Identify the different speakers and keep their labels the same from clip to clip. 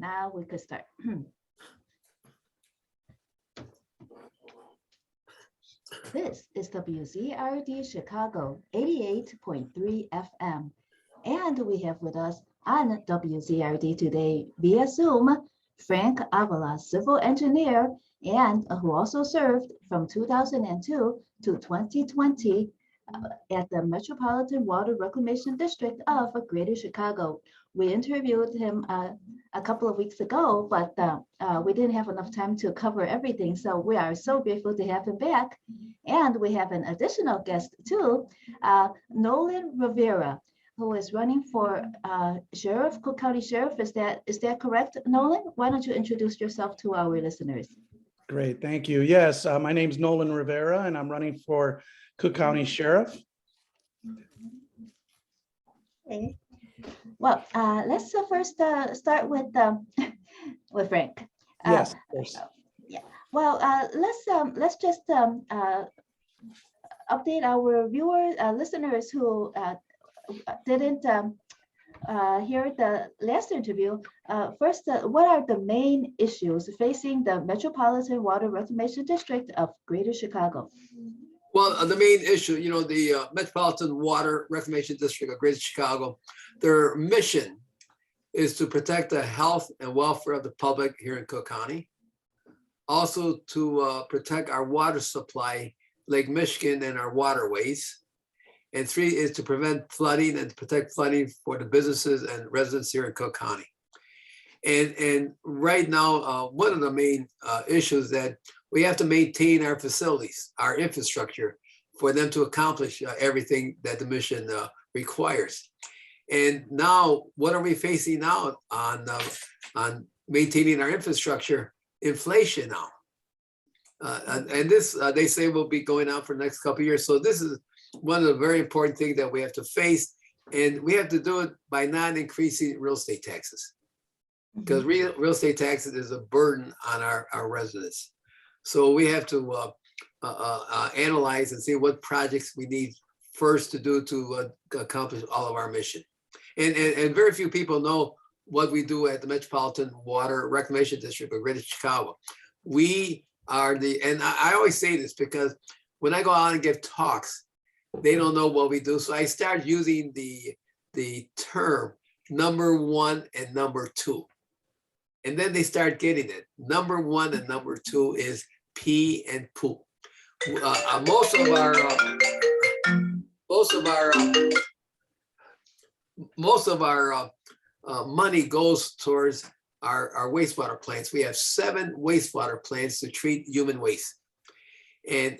Speaker 1: Now we could start. This is WZRD Chicago 88.3 FM. And we have with us on WZRD today via Zoom, Frank Avila, civil engineer, and who also served from 2002 to 2020 at the Metropolitan Water Reclamation District of Greater Chicago. We interviewed him a couple of weeks ago, but we didn't have enough time to cover everything. So we are so grateful to have him back. And we have an additional guest too, Noland Rivera, who is running for Sheriff, Cook County Sheriff. Is that correct, Noland? Why don't you introduce yourself to our listeners?
Speaker 2: Great, thank you. Yes, my name is Noland Rivera, and I'm running for Cook County Sheriff.
Speaker 1: Okay. Well, let's first start with Frank.
Speaker 2: Yes, of course.
Speaker 1: Yeah. Well, let's just update our viewers, listeners who didn't hear the last interview. First, what are the main issues facing the Metropolitan Water Reclamation District of Greater Chicago?
Speaker 3: Well, the main issue, the Metropolitan Water Reclamation District of Greater Chicago, their mission is to protect the health and welfare of the public here in Cook County. Also to protect our water supply, Lake Michigan, and our waterways. And 3 is to prevent flooding and to protect flooding for the businesses and residents here in Cook County. And right now, one of the main issues that we have to maintain our facilities, our infrastructure, for them to accomplish everything that the mission requires. And now, what are we facing now on maintaining our infrastructure? Inflation now. And this, they say, will be going on for the next couple of years. So this is one of the very important things that we have to face. And we have to do it by not increasing real estate taxes. Because real estate taxes is a burden on our residents. So we have to analyze and see what projects we need first to do to accomplish all of our mission. And very few people know what we do at the Metropolitan Water Reclamation District of Greater Chicago. We are and I always say this because when I go out and give talks, they don't know what we do. So I start using the term number 1 and number 2. And then they start getting it. Number 1 and number 2 is pee and poop. Most of our money goes towards our wastewater plants. We have 7 wastewater plants to treat human waste, and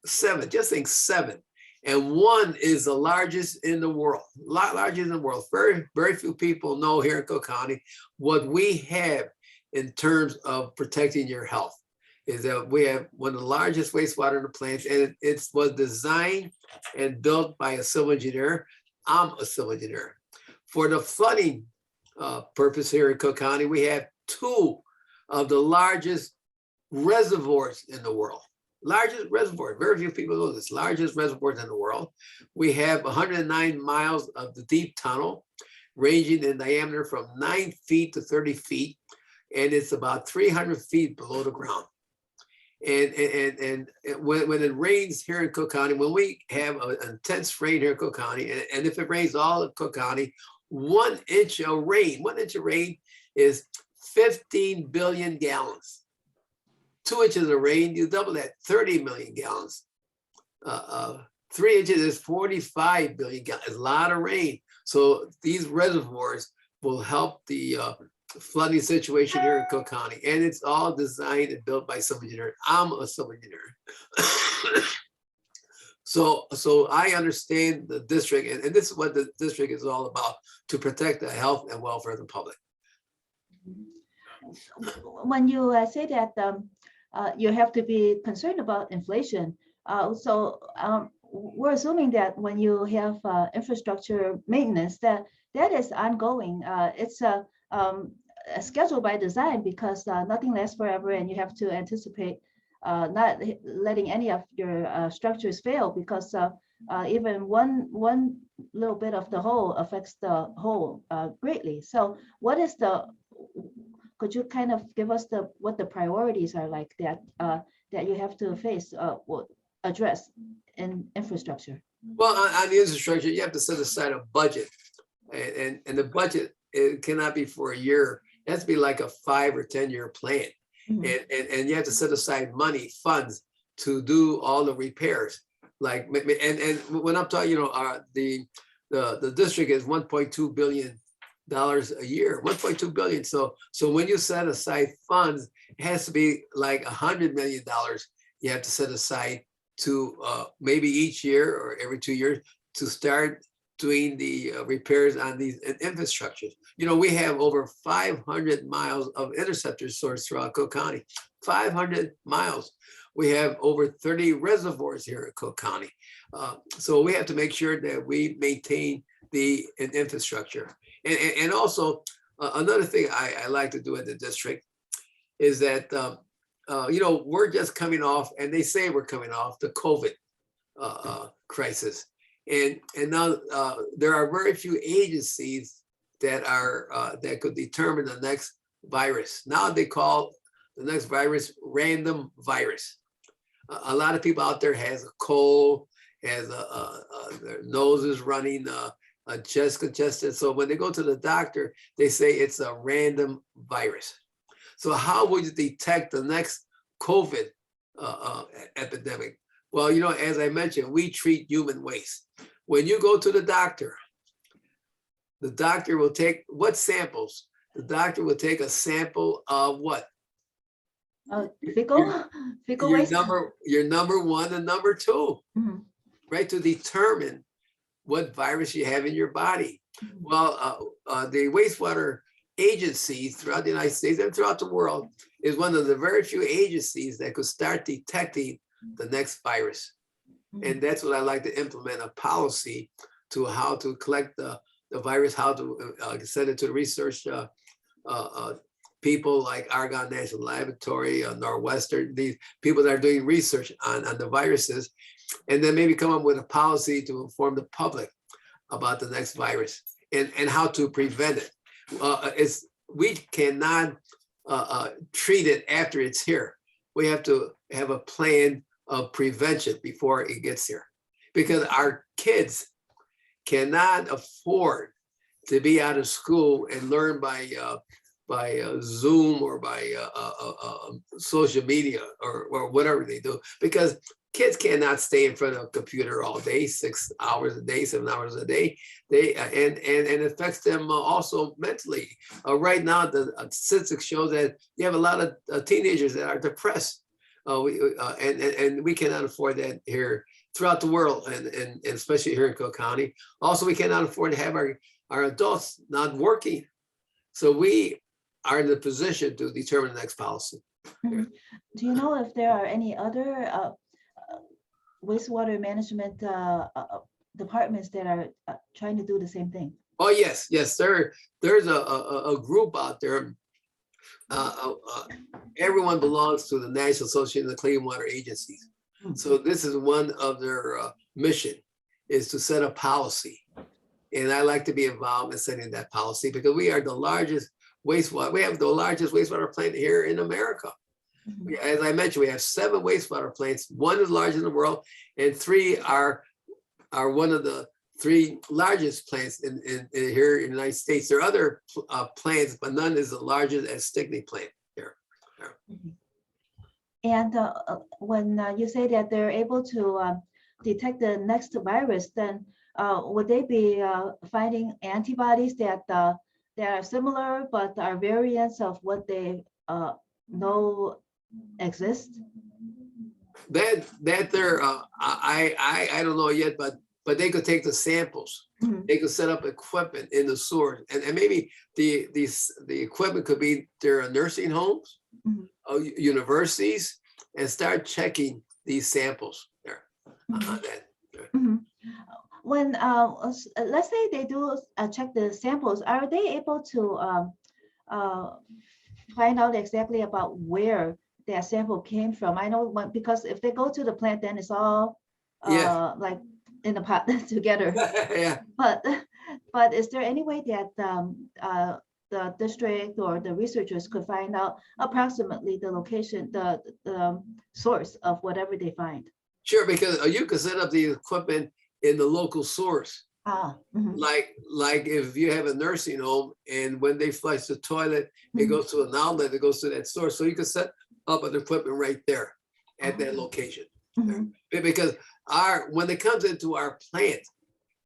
Speaker 3: 7. Just think 7. And 1 is the largest in the world, largest in the world. Very, very few people know here in Cook County what we have in terms of protecting your health. Is that we have one of the largest wastewater in the plants, and it was designed and built by a civil engineer. I'm a civil engineer. For the flooding purpose here in Cook County, we have 2 of the largest reservoirs in the world. Largest reservoir, very few people know this, largest reservoirs in the world. We have 109 miles of the deep tunnel, ranging in diameter from 9 feet to 30 feet, and it's about 300 feet below the ground. And when it rains here in Cook County, when we have an intense rain here in Cook County, and if it rains all of Cook County, 1 inch of rain is 15 billion gallons. 2 inches of rain, you double that, 30 million gallons. 3 inches is 45 billion gallons. It's a lot of rain. So these reservoirs will help the flooding situation here in Cook County. And it's all designed and built by civil engineers. I'm a civil engineer. So I understand the district, and this is what the district is all about, to protect the health and welfare of the public.
Speaker 1: When you say that you have to be concerned about inflation, we're assuming that when you have infrastructure maintenance, that is ongoing. It's scheduled by design because nothing lasts forever, and you have to anticipate not letting any of your structures fail, because even one little bit of the whole affects the whole greatly. So what is could you kind of give us what the priorities are like that you have to face address in infrastructure?
Speaker 3: Well, on the infrastructure, you have to set aside a budget, and the budget, it cannot be for a year. It has to be like a 5 or 10-year plan,
Speaker 1: Mhm.
Speaker 3: and you have to set aside money, funds to do all the repairs. Like, and when I'm talking, the district is $1.2 billion a year, 1.2 billion. So when you set aside funds, it has to be like $100 million. You have to set aside to maybe each year or every 2 years to start doing the repairs on these infrastructures. We have over 500 miles of interceptor source throughout Cook County, 500 miles. We have over 30 reservoirs here in Cook County. So we have to make sure that we maintain the infrastructure. And also another thing I like to do in the district is that, we're just coming off, and they say we're coming off the COVID crisis. And now there are very few agencies that could determine the next virus. Now they call the next virus random virus. A lot of people out there has a cold, has their nose is running, chest congested. So when they go to the doctor, they say it's a random virus. So how would you detect the next COVID epidemic? Well, as I mentioned, we treat human waste. When you go to the doctor will take what samples? The doctor will take a sample of what?
Speaker 1: Fecal waste.
Speaker 3: Your number one and number two,
Speaker 1: Mhm.
Speaker 3: right? To determine what virus you have in your body.
Speaker 1: Mhm.
Speaker 3: Well, the wastewater agencies throughout the United States and throughout the world is one of the very few agencies that could start detecting the next virus.
Speaker 1: Mhm.
Speaker 3: And that's what I like to implement, a policy to how to collect the virus, how to send it to the research people like Argonne National Laboratory, Northwestern, these people that are doing research on the viruses, and then maybe come up with a policy to inform the public about the next virus and how to prevent it. We cannot treat it after it's here. We have to have a plan of prevention before it gets here, because our kids cannot afford to be out of school and learn by Zoom or by social media or whatever they do, because kids cannot stay in front of a computer all day, 6 hours a day, 7 hours a day. And it affects them also mentally. Right now, the statistics show that you have a lot of teenagers that are depressed. And we cannot afford that here throughout the world, and especially here in Cook County. Also, we cannot afford to have our adults not working. So we are in the position to determine the next policy.
Speaker 1: Mhm. Do you know if there are any other wastewater management departments that are trying to do the same thing?
Speaker 3: Oh, yes. There's a group out there. Everyone belongs to the National Association of Clean Water Agencies. So this is one of their mission, is to set a policy. And I like to be involved in setting that policy, because we are the largest wastewater. We have the largest wastewater plant here in America.
Speaker 1: Mhm.
Speaker 3: As I mentioned, we have 7 wastewater plants. 1 is larger in the world, and 3 are one of the 3 largest plants in here in the United States. There are other plants, but none is the largest as Stickney plant here.
Speaker 1: Mhm. And when you say that they're able to detect the next virus, then would they be finding antibodies that are similar but are variants of what they know exist?
Speaker 3: That there, I don't know yet, but they could take the samples.
Speaker 1: Mhm.
Speaker 3: They could set up equipment in the sewers, and maybe the equipment could be their nursing homes,
Speaker 1: Mhm.
Speaker 3: universities, and start checking these samples there.
Speaker 1: Mhm. Mhm. When let's say they do check the samples, are they able to find out exactly about where their sample came from? I know because if they go to the plant, then it's all
Speaker 3: Yeah.
Speaker 1: like in the pot together.
Speaker 3: Yeah.
Speaker 1: But is there any way that the district or the researchers could find out approximately the location, the source of whatever they find.
Speaker 3: Sure, because you can set up the equipment in the local source.
Speaker 1: Mhm.
Speaker 3: Like if you have a nursing home and when they flush the toilet, it
Speaker 1: Mhm.
Speaker 3: goes to an outlet, it goes to that source. So you can set up an equipment right there at that
Speaker 1: Oh.
Speaker 3: location.
Speaker 1: Mhm.
Speaker 3: Because when it comes into our plant,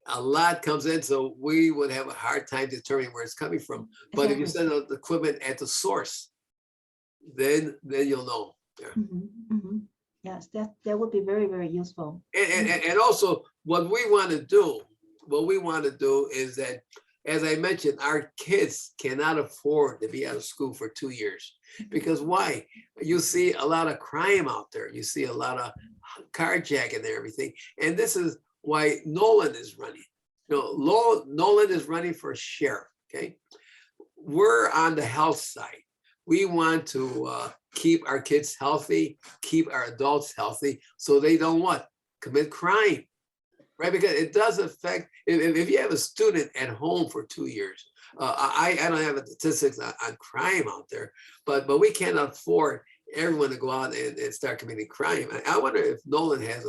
Speaker 3: a lot comes in, so we would have a hard time determining where it's coming from. But if you
Speaker 1: Exactly.
Speaker 3: set up the equipment at the source, then you'll know. Yeah.
Speaker 1: Mhm. Mhm. Yes, that would be very, very useful.
Speaker 3: And also what we want to do is that, as I mentioned, our kids cannot afford to be out of school for 2 years. Because why? You see a lot of crime out there. You see a lot of carjacking and everything. And this is why Noland is running. Noland is running for sheriff. Okay. We're on the health side. We want to keep our kids healthy, keep our adults healthy, so they don't what? Commit crime, right? Because it does affect, if you have a student at home for 2 years, I don't have the statistics on crime out there, but we can't afford everyone to go out and start committing crime. I wonder if Noland has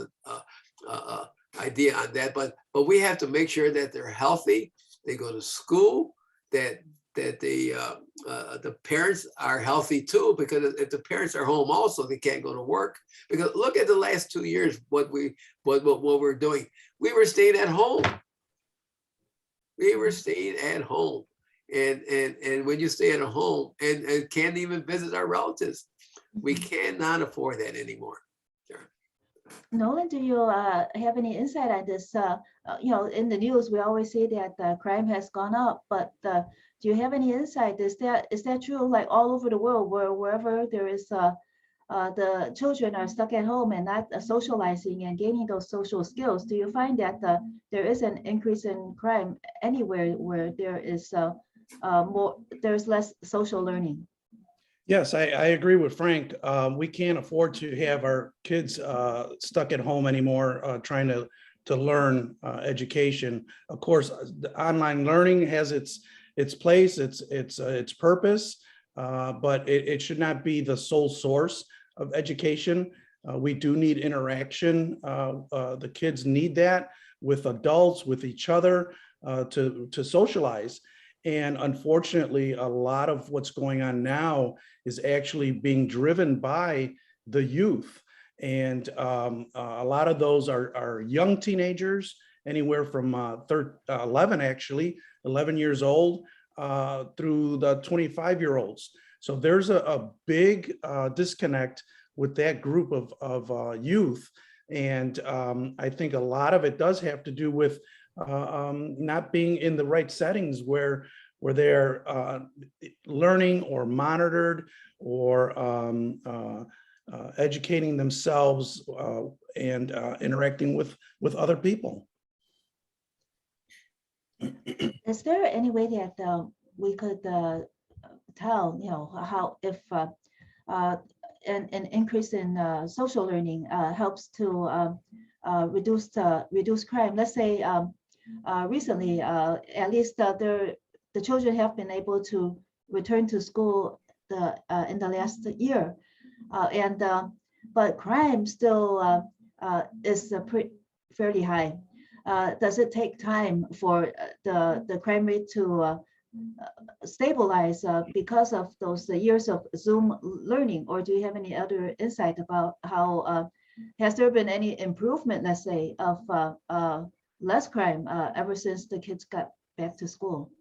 Speaker 3: a idea on that, but we have to make sure that they're healthy, they go to school, that the parents are healthy too, because if the parents are home also, they can't go to work. Because look at the last 2 years, what we're doing. We were staying at home. We were staying at home. And when you stay at a home and can't even visit our relatives, we cannot afford that anymore. Sure.
Speaker 1: Nolan, do you have any insight on this? In the news, we always say that crime has gone up, but do you have any insight? Is that true? Like all over the world, wherever there is the children are stuck at home and not socializing and gaining those social skills, do you find that there is an increase in crime anywhere where there is there's less social learning?
Speaker 2: Yes, I agree with Frank. We can't afford to have our kids stuck at home anymore, trying to learn education. Of course, the online learning has its place, its purpose, but it should not be the sole source of education. We do need interaction. The kids need that with adults, with each other, to socialize. And unfortunately, a lot of what's going on now is actually being driven by the youth. And a lot of those are young teenagers, anywhere from 11 years old, through the 25-year-olds. So there's a big disconnect with that group of youth. And I think a lot of it does have to do with not being in the right settings where they're learning or monitored or educating themselves and interacting with other people.
Speaker 1: Is there any way that we could tell, how if an increase in social learning helps to reduce crime? Let's say recently, at least the children have been able to return to school in the last year, but crime still is fairly high. Does it take time for the crime rate to stabilize because of those years of Zoom learning, or do you have any other insight about how has there been any improvement, let's say, of less crime ever since the kids got back to school?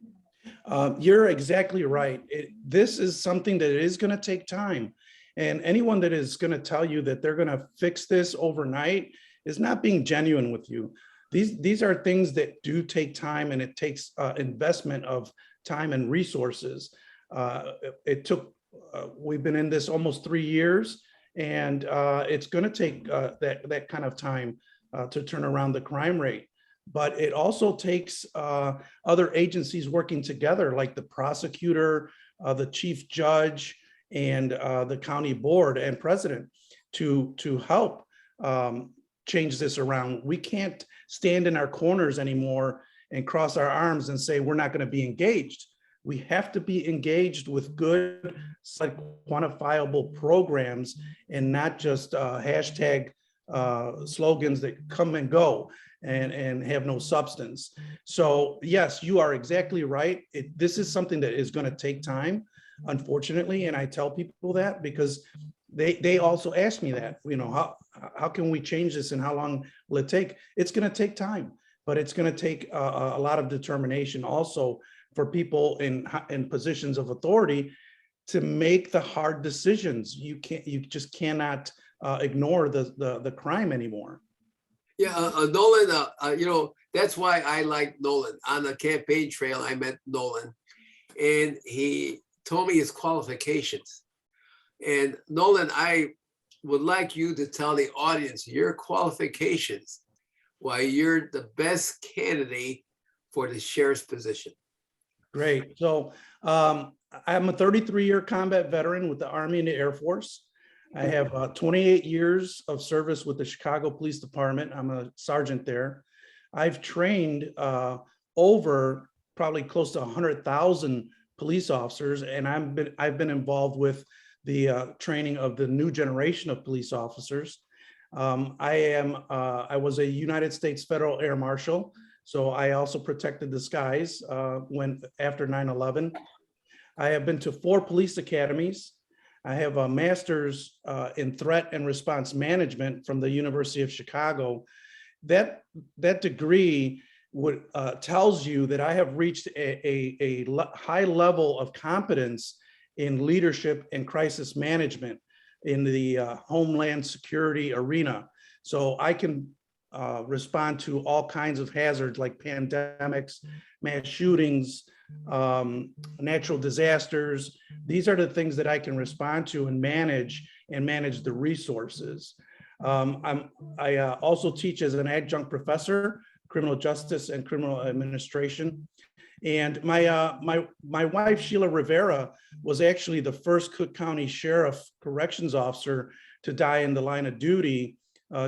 Speaker 2: You're exactly right. This is something that is going to take time. And anyone that is going to tell you that they're going to fix this overnight is not being genuine with you. These are things that do take time, and it takes investment of time and resources. We've been in this almost 3 years, and it's going to take that kind of time to turn around the crime rate. But it also takes other agencies working together, like the prosecutor, the chief judge, and the county board and president to help change this around. We can't stand in our corners anymore and cross our arms and say we're not going to be engaged. We have to be engaged with good, quantifiable programs and not just hashtag slogans that come and go and have no substance. So yes, you are exactly right. This is something that is going to take time, unfortunately. And I tell people that because they also ask me that, how can we change this and how long will it take? It's going to take time, but it's going to take a lot of determination also for people in positions of authority to make the hard decisions. You just cannot ignore the crime anymore.
Speaker 3: Yeah, Noland, that's why I like Noland. On the campaign trail, I met Noland, and he told me his qualifications. And Noland, I would like you to tell the audience your qualifications, why you're the best candidate for the sheriff's position.
Speaker 2: Great. So I'm a 33-year combat veteran with the Army and the Air Force. I have 28 years of service with the Chicago Police Department. I'm a sergeant there. I've trained over probably close to 100,000 police officers, and I've been involved with the training of the new generation of police officers. I was a United States Federal Air Marshal, so I also protected the skies after 9/11. I have been to 4 police academies. I have a master's in threat and response management from the University of Chicago. That degree tells you that I have reached a high level of competence in leadership and crisis management in the homeland security arena. So I can respond to all kinds of hazards like pandemics, mass shootings, natural disasters. These are the things that I can respond to and manage the resources. I also teach as an adjunct professor, criminal justice and criminal administration. And my wife, Sheila Rivera, was actually the first Cook County Sheriff Corrections Officer to die in the line of duty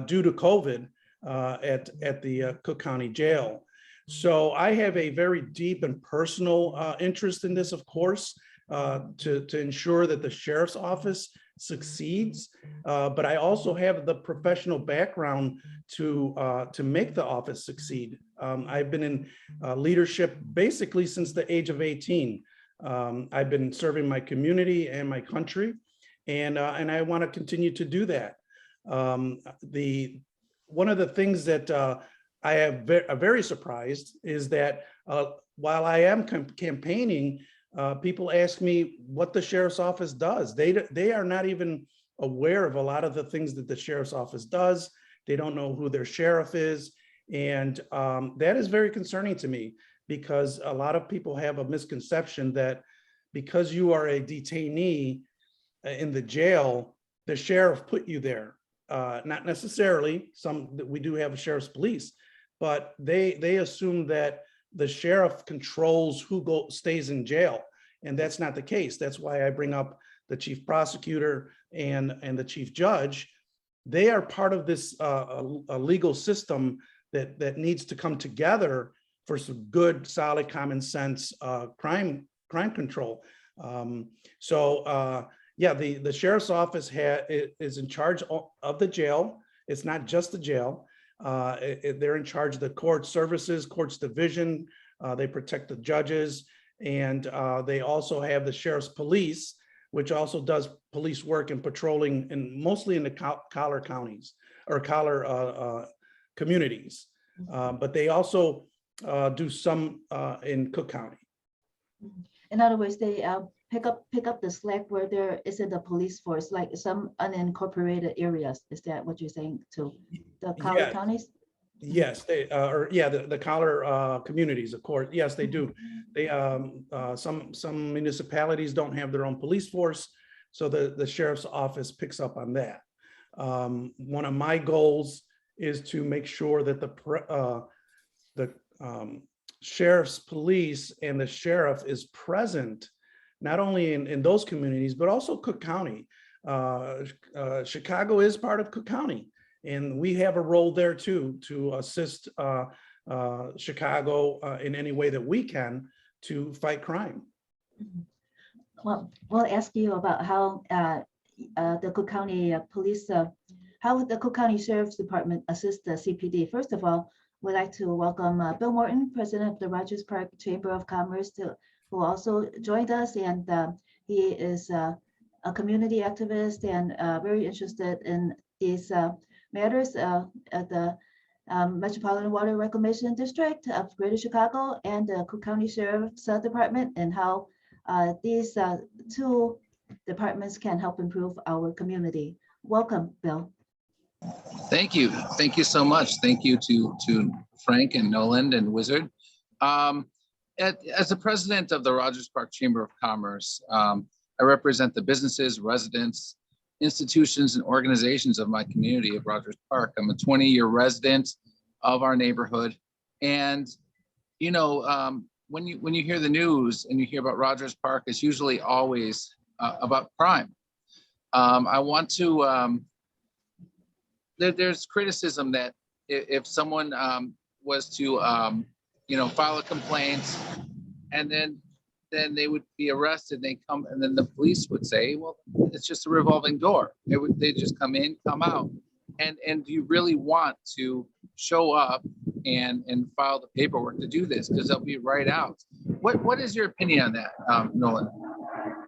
Speaker 2: due to COVID at the Cook County Jail. So I have a very deep and personal interest in this, of course, to ensure that the sheriff's office succeeds. But I also have the professional background to make the office succeed. I've been in leadership basically since the age of 18. I've been serving my community and my country, and I want to continue to do that. One of the things that I am very surprised is that while I am campaigning, people ask me what the sheriff's office does. They are not even aware of a lot of the things that the sheriff's office does. They don't know who their sheriff is. And that is very concerning to me, because a lot of people have a misconception that because you are a detainee in the jail, the sheriff put you there. Not necessarily. We do have a sheriff's police, but they assume that the sheriff controls who stays in jail, and that's not the case. That's why I bring up the chief prosecutor and the chief judge. They are part of this a legal system that needs to come together for some good, solid, common sense crime control. Yeah, the sheriff's office is in charge of the jail. It's not just the jail. They're in charge of the court services, courts division. They protect the judges, and they also have the sheriff's police, which also does police work and patrolling, and mostly in the collar counties or collar communities. But they also do some in Cook County.
Speaker 1: In other words, they pick up the slack where there isn't a police force, like some unincorporated areas. Is that what you're saying to the collar counties?
Speaker 2: Yes, they the collar communities, of course. Yes, they do. They some municipalities don't have their own police force, so the sheriff's office picks up on that. One of my goals is to make sure that the sheriff's police and the sheriff is present, not only in those communities, but also Cook County. Chicago is part of Cook County, and we have a role there too, to assist Chicago in any way that we can to fight crime.
Speaker 1: Well, we'll ask you about how the Cook County Police, how the Cook County Sheriff's Department assists the CPD. First of all, we'd like to welcome Bill Morton, President of the Rogers Park Chamber of Commerce, who also joined us, and he is a community activist and very interested in these matters at the Metropolitan Water Reclamation District of Greater Chicago and the Cook County Sheriff's Department, and how these two departments can help improve our community. Welcome, Bill.
Speaker 4: Thank you. Thank you so much. Thank you to Frank and Noland and Wizard. As the president of the Rogers Park Chamber of Commerce, I represent the businesses, residents, institutions, and organizations of my community of Rogers Park. I'm a 20-year resident of our neighborhood. And, you know, when you hear the news and you hear about Rogers Park, it's usually always about crime. I want to, there's criticism that if someone was to, you know, file a complaint and then they would be arrested, they come, and then the police would say, well, it's just a revolving door. They just come in, come out. And do you really want to show up and file the paperwork to do this? Because they'll be right out. What is your opinion on that, Nolan?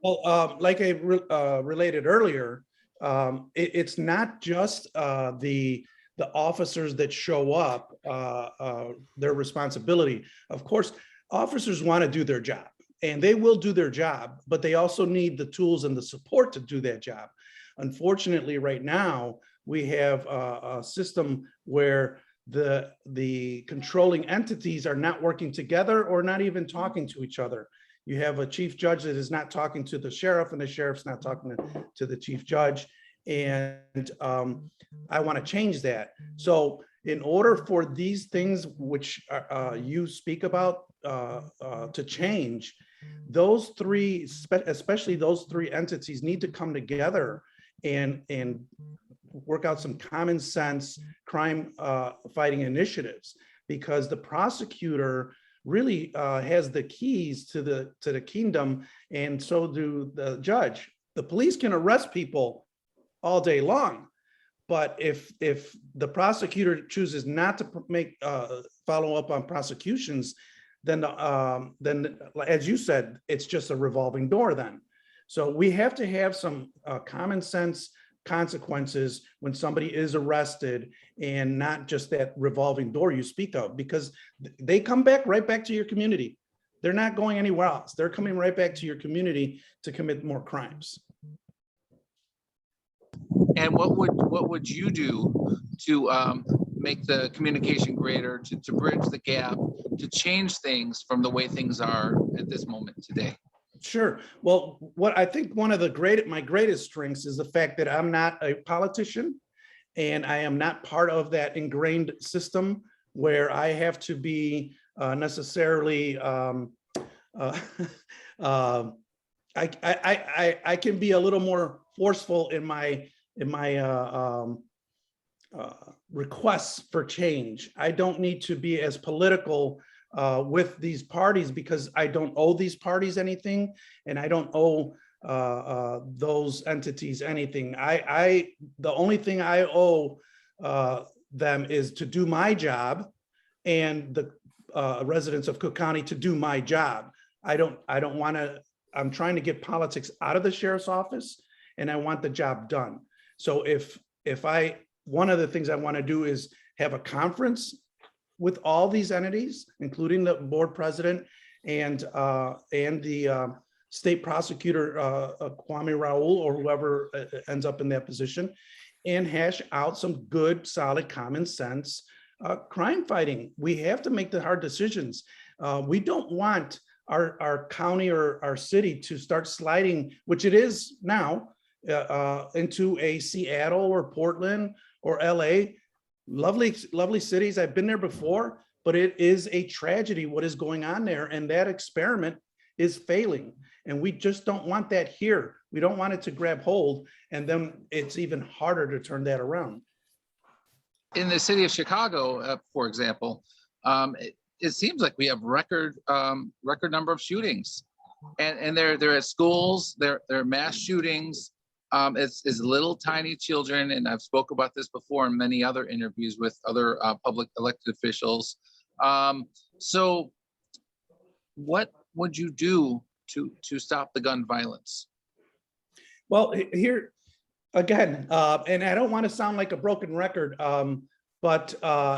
Speaker 2: Well, like I related earlier, it's not just the officers that show up, their responsibility. Of course, officers want to do their job, and they will do their job, but they also need the tools and the support to do that job. Unfortunately, right now, we have a system where the controlling entities are not working together or not even talking to each other. You have a chief judge that is not talking to the sheriff, and the sheriff's not talking to the chief judge. And I want to change that. So in order for these things which you speak about to change, those three, especially those three entities, need to come together and work out some common sense crime fighting initiatives, because the prosecutor really has the keys to the kingdom, and so do the judge. The police can arrest people all day long, but if the prosecutor chooses not to make follow up on prosecutions, then as you said, it's just a revolving door then. So we have to have some common sense consequences when somebody is arrested, and not just that revolving door you speak of, because they come right back to your community. They're not going anywhere else. They're coming right back to your community to commit more crimes.
Speaker 4: And what would you do to make the communication greater, to bridge the gap, to change things from the way things are at this moment today?
Speaker 2: Sure. Well, what I think one of my greatest strengths is the fact that I'm not a politician, and I am not part of that ingrained system where I have to be necessarily. I can be a little more forceful in my requests for change. I don't need to be as political with these parties, because I don't owe these parties anything, and I don't owe those entities anything. The only thing I owe them is to do my job, and the residents of Cook County to do my job. I don't want to. I'm trying to get politics out of the sheriff's office, and I want the job done. So one of the things I want to do is have a conference with all these entities, including the board president and the state prosecutor, Kwame Raoul, or whoever ends up in that position, and hash out some good, solid, common sense crime fighting. We have to make the hard decisions. We don't want our county or our city to start sliding, which it is now, into a Seattle or Portland or LA. Lovely cities. I've been there before, but it is a tragedy what is going on there, and that experiment is failing, and we just don't want that here. We don't want it to grab hold, and then it's even harder to turn that around.
Speaker 4: In the city of Chicago, for example, it seems like we have record number of shootings. and they're at schools, they're mass shootings. It's little tiny children, and I've spoke about this before in many other interviews with other public elected officials. So what would you do to stop the gun violence?
Speaker 2: Well, here again, and I don't want to sound like a broken record, but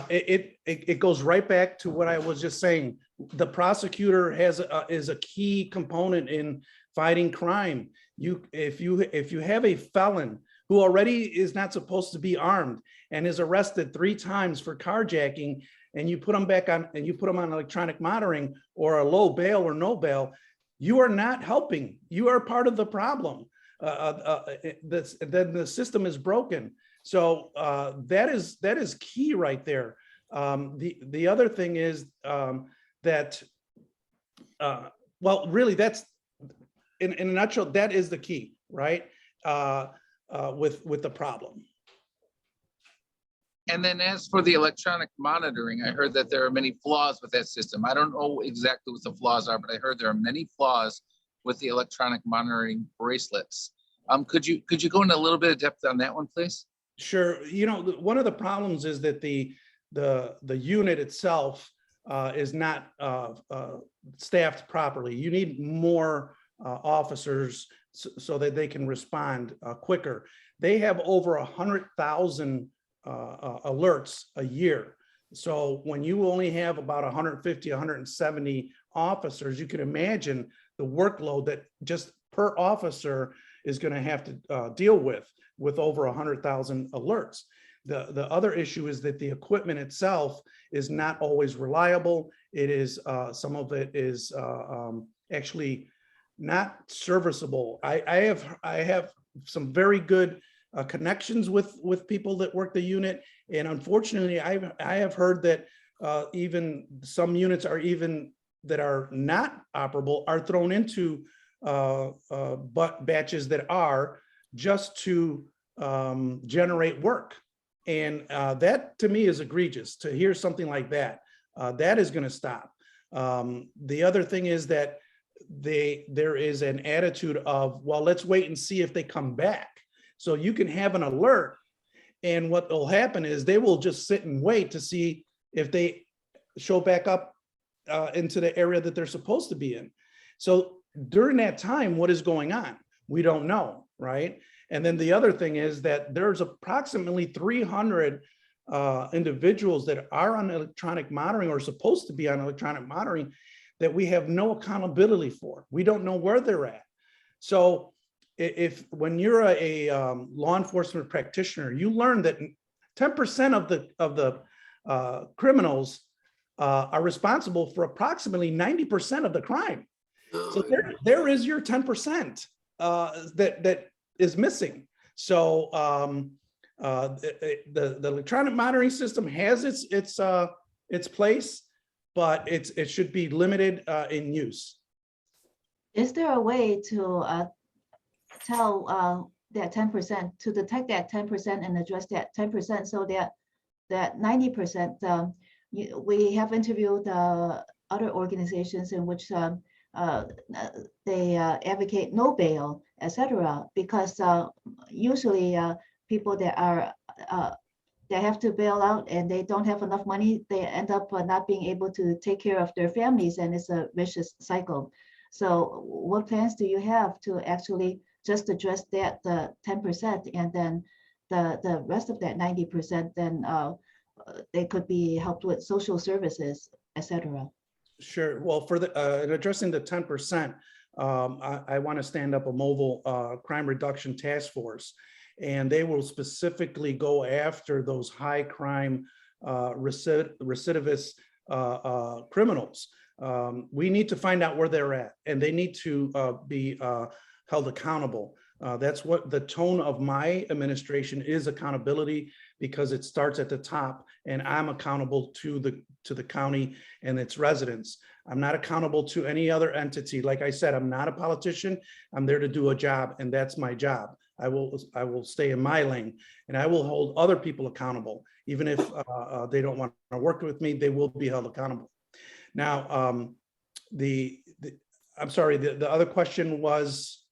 Speaker 2: it goes right back to what I was just saying. The prosecutor is a key component in fighting crime. If you have a felon who already is not supposed to be armed and is arrested 3 times for carjacking, and you put them back on, and you put them on electronic monitoring or a low bail or no bail, you are not helping. You are part of the problem. Then the system is broken. So that is key right there. The other thing is that, well, really, that's in a nutshell, that is the key, right? With the problem.
Speaker 4: And then as for the electronic monitoring, I heard that there are many flaws with that system. I don't know exactly what the flaws are, but I heard there are many flaws with the electronic monitoring bracelets. Could you go into a little bit of depth on that one, please?
Speaker 2: Sure. You know, one of the problems is that the unit itself is not staffed properly. You need more officers so that they can respond quicker. They have over 100,000 alerts a year. So when you only have about 150, 170 officers, you can imagine the workload that just per officer is going to have to deal with over 100,000 alerts. The other issue is that the equipment itself is not always reliable. It is some of it is actually not serviceable. I have some very good connections with people that work the unit, and unfortunately, I have heard that even some units that are not operable are thrown into batches that are just to generate work, and that to me is egregious. To hear something like that, that is going to stop. The other thing is that there is an attitude of, well, let's wait and see if they come back. So you can have an alert, and what will happen is they will just sit and wait to see if they show back up into the area that they're supposed to be in. So during that time, what is going on? We don't know, right? And then the other thing is that there's approximately 300 individuals that are on electronic monitoring or supposed to be on electronic monitoring that we have no accountability for. We don't know where they're at. So when you're a law enforcement practitioner, you learn that 10% of the criminals are responsible for approximately 90% of the crime. So there is your 10% that is missing. So the electronic monitoring system has its place, but it should be limited in use.
Speaker 1: Is there a way to tell that 10%, to detect that 10% and address that 10% so that 90%, we have interviewed other organizations in which they advocate no bail, etc., because usually people that are they have to bail out and they don't have enough money, they end up not being able to take care of their families, and it's a vicious cycle. So what plans do you have to actually just address that, the 10%, and then the rest of that 90%, then they could be helped with social services, etc.?
Speaker 2: Sure. Well, for in addressing the 10%, I want to stand up a mobile crime reduction task force, and they will specifically go after those high crime recidivist criminals. We need to find out where they're at, and they need to be held accountable. That's what the tone of my administration is, accountability, because it starts at the top, and I'm accountable to the county and its residents. I'm not accountable to any other entity. Like I said, I'm not a politician. I'm there to do a job, and that's my job. I will stay in my lane, and I will hold other people accountable. Even if they don't want to work with me, they will be held accountable. Now, I'm sorry, the other question was,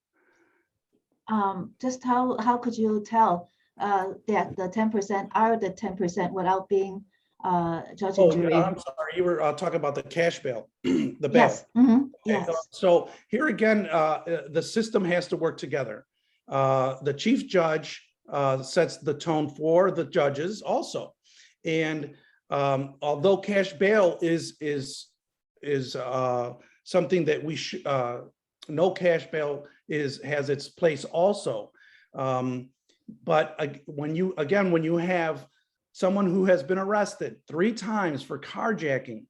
Speaker 1: Just how could you tell that the 10% are the 10% without being judge and
Speaker 2: oh,
Speaker 1: jury?
Speaker 2: yeah, I'm sorry, you were talking about the cash bail, the bail.
Speaker 1: Yes, mhm,
Speaker 2: Okay,
Speaker 1: yes.
Speaker 2: so here again, the system has to work together. The chief judge sets the tone for the judges also. And although cash bail is something that we should, no cash bail has its place also. But when you have someone who has been arrested 3 times for carjacking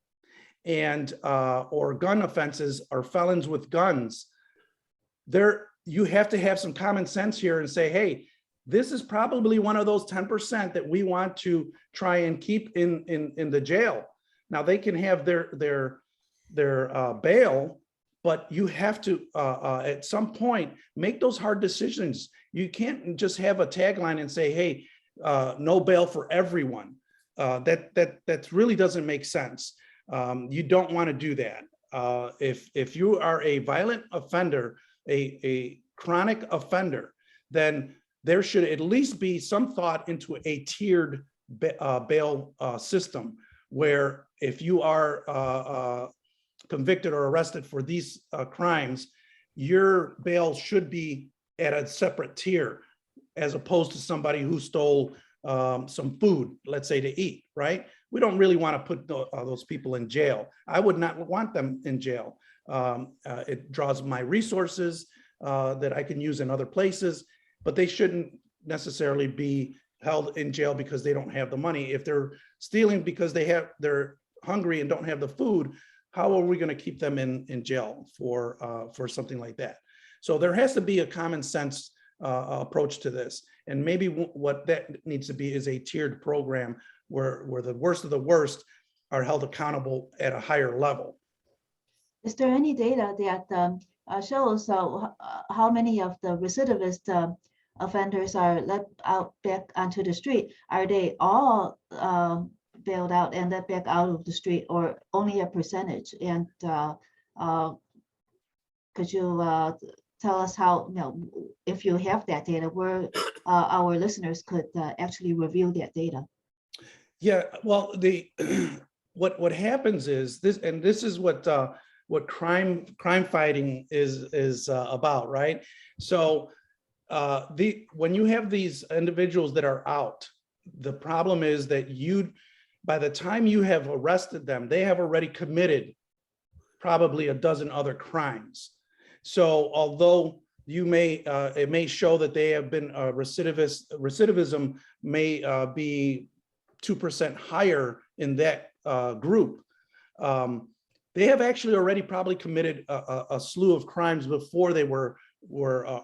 Speaker 2: and or gun offenses or felons with guns, you have to have some common sense here and say, hey, this is probably one of those 10% that we want to try and keep in the jail. Now they can have their bail, but you have to at some point make those hard decisions. You can't just have a tagline and say, hey, no bail for everyone. That really doesn't make sense. You don't want to do that. If you are a violent offender, a chronic offender, then there should at least be some thought into a tiered bail system, where if you are convicted or arrested for these crimes, your bail should be at a separate tier, as opposed to somebody who stole some food, let's say, to eat, right? We don't really want to put those people in jail. I would not want them in jail. It draws my resources that I can use in other places, but they shouldn't necessarily be held in jail because they don't have the money. If they're stealing because they're hungry and don't have the food, how are we going to keep them in jail for something like that? So there has to be a common sense approach to this. And maybe what that needs to be is a tiered program where the worst of the worst are held accountable at a higher level.
Speaker 1: Is there any data that shows how many of the recidivist offenders are let out back onto the street? Are they all bailed out and let back out of the street, or only a percentage? And could you tell us how, if you have that data, where our listeners could actually review that data?
Speaker 2: Yeah, well, what happens is this, and this is what crime fighting is about, right? So when you have these individuals that are out, the problem is that by the time you have arrested them, they have already committed probably a dozen other crimes. So although it may show that they have been recidivism may be 2% higher in that group. They have actually already probably committed a slew of crimes before they were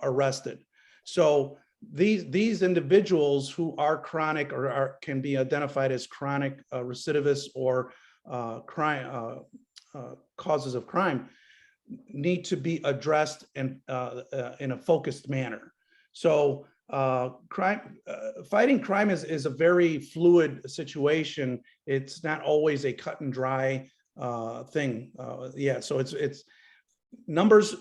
Speaker 2: arrested. So these individuals who are chronic or can be identified as chronic recidivists or crime causes of crime need to be addressed in a focused manner. So fighting crime is a very fluid situation. It's not always a cut and dry thing. Yeah, so it's numbers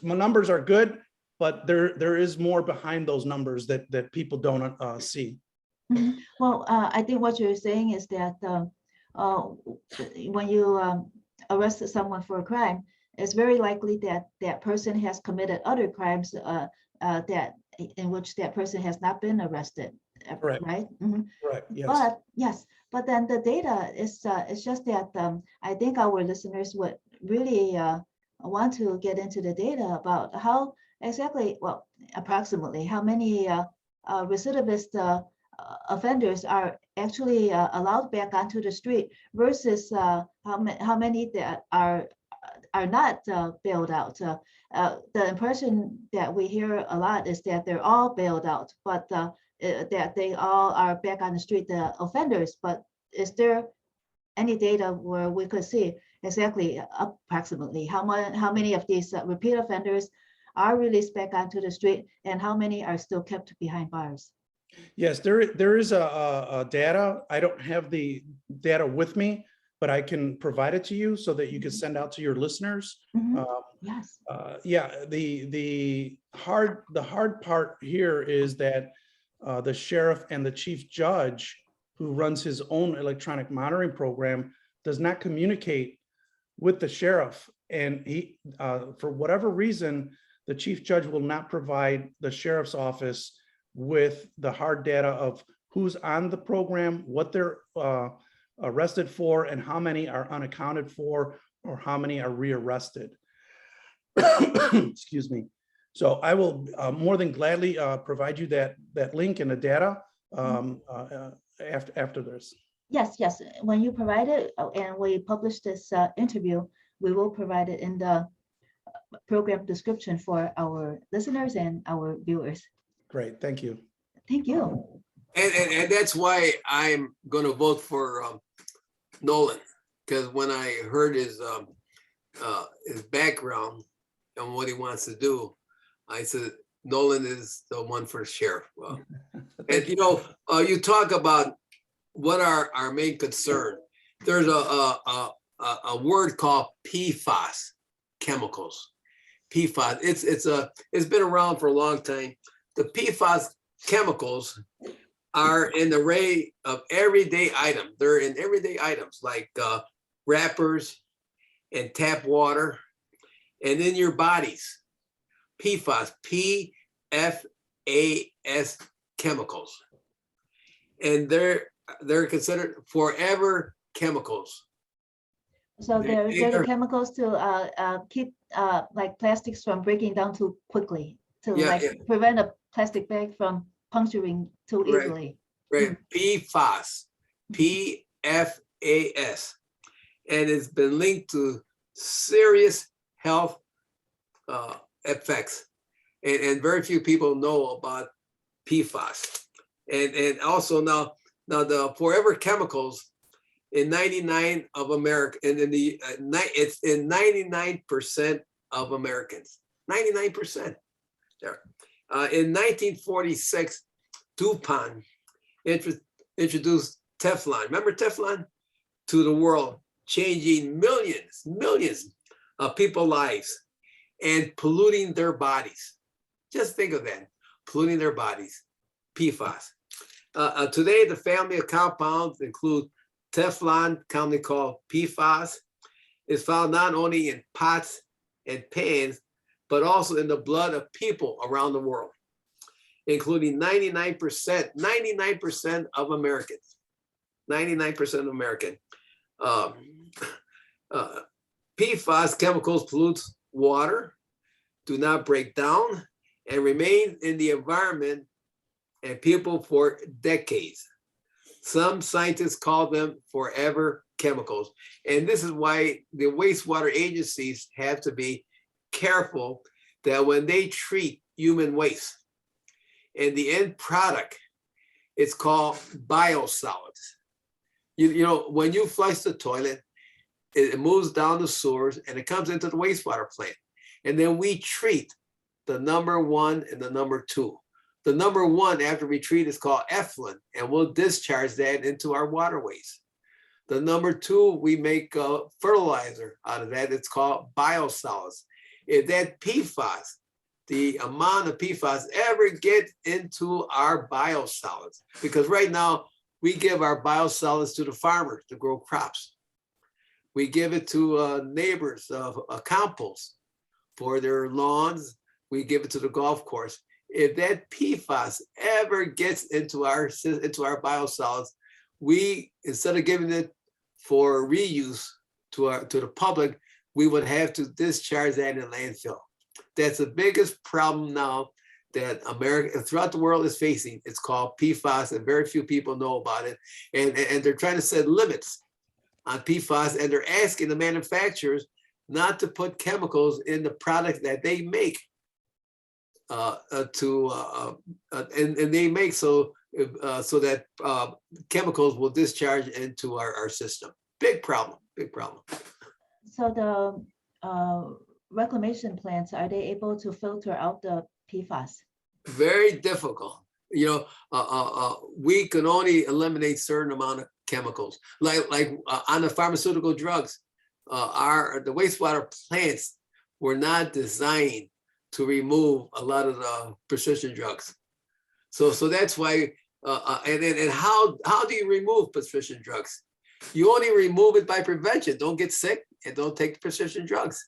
Speaker 2: are good, but there is more behind those numbers that people don't see.
Speaker 1: Mm-hmm. Well, I think what you're saying is that when you arrest someone for a crime, it's very likely that that person has committed other crimes that in which that person has not been arrested. Correct. Right? Mm-hmm.
Speaker 2: Correct. Yes.
Speaker 1: But then the data is just that I think our listeners would really want to get into the data about how exactly, well, approximately how many recidivist offenders are actually allowed back onto the street versus how many that are not bailed out. The impression that we hear a lot is that they're all bailed out, but that they all are back on the street, the offenders. But is there any data where we could see exactly approximately how many of these repeat offenders are released back onto the street and how many are still kept behind bars?
Speaker 2: Yes, there is a data. I don't have the data with me, but I can provide it to you so that you can send out to your listeners.
Speaker 1: Mhm. Yes.
Speaker 2: Yeah, the hard part here is that the sheriff and the chief judge, who runs his own electronic monitoring program, does not communicate with the sheriff. And he, for whatever reason, the chief judge will not provide the sheriff's office with the hard data of who's on the program, what they're arrested for, and how many are unaccounted for, or how many are rearrested. Excuse me. So I will more than gladly provide you that link and the data after this.
Speaker 1: Yes, yes. When you provide it and we publish this interview, we will provide it in the program description for our listeners and our viewers.
Speaker 2: Great, thank you.
Speaker 1: Thank you.
Speaker 3: And that's why I'm going to vote for Noland, because when I heard his background and what he wants to do, I said Noland is the one for the sheriff. And you know, you talk about what are our main concern. There's a word called PFAS chemicals. PFAS. It's been around for a long time. The PFAS chemicals are in the array of everyday items. They're in everyday items like wrappers and tap water, and in your bodies. PFAS, PFAS chemicals, and they're considered forever chemicals.
Speaker 1: So they're the chemicals to keep like plastics from breaking down too quickly, to prevent a plastic bag from puncturing too easily.
Speaker 3: Right. PFAS, PFAS, and it's been linked to serious health effects, and very few people know about PFAS. And also now the forever chemicals in 99 of America, and it's in 99% of Americans, 99% there. In 1946, DuPont introduced Teflon. Remember Teflon? To the world, changing millions of people's lives and polluting their bodies. Just think of that, polluting their bodies, PFAS. Today, the family of compounds include Teflon, commonly called PFAS, is found not only in pots and pans, but also in the blood of people around the world, including 99% of Americans. 99% of Americans. PFAS chemicals pollute water, do not break down, and remain in the environment and people for decades. Some scientists call them forever chemicals. And this is why the wastewater agencies have to be careful that when they treat human waste, and the end product, it's called biosolids. You know, when you flush the toilet, it moves down the sewers and it comes into the wastewater plant. And then we treat the number 1 and the number 2. The number 1 after we treat is called effluent, and we'll discharge that into our waterways. The number 2, we make fertilizer out of that. It's called biosolids. If that PFAS, the amount of PFAS ever get into our biosolids, because right now we give our biosolids to the farmers to grow crops. We give it to neighbors of compost for their lawns. We give it to the golf course. If that PFAS ever gets into our biosolids, we, instead of giving it for reuse to the public, we would have to discharge that in landfill. That's the biggest problem now that America throughout the world is facing. It's called PFAS, and very few people know about it. And they're trying to set limits on PFAS, and they're asking the manufacturers not to put chemicals in the product that they make. And they make so that chemicals will discharge into our system. Big problem, big problem.
Speaker 1: So the reclamation plants, are they able to filter out the PFAS?
Speaker 3: Very difficult. we can only eliminate certain amount of chemicals, like on the pharmaceutical drugs. The wastewater plants were not designed to remove a lot of the prescription drugs. So that's why. And how do you remove prescription drugs? You only remove it by prevention. Don't get sick and don't take prescription drugs.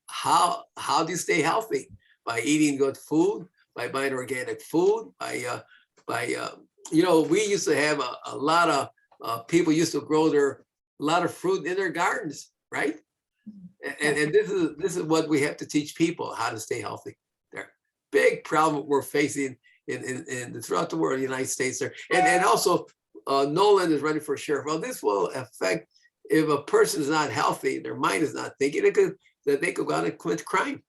Speaker 3: How do you stay healthy? By eating good food, by buying organic food, we used to have a lot of people used to grow a lot of fruit in their gardens, right? And this is what we have to teach people, how to stay healthy. There, big problem we're facing in throughout the world, the United States there, and also Noland is running for sheriff. Well, this will affect if a person is not healthy, their mind is not thinking, that they could go out and commit crime.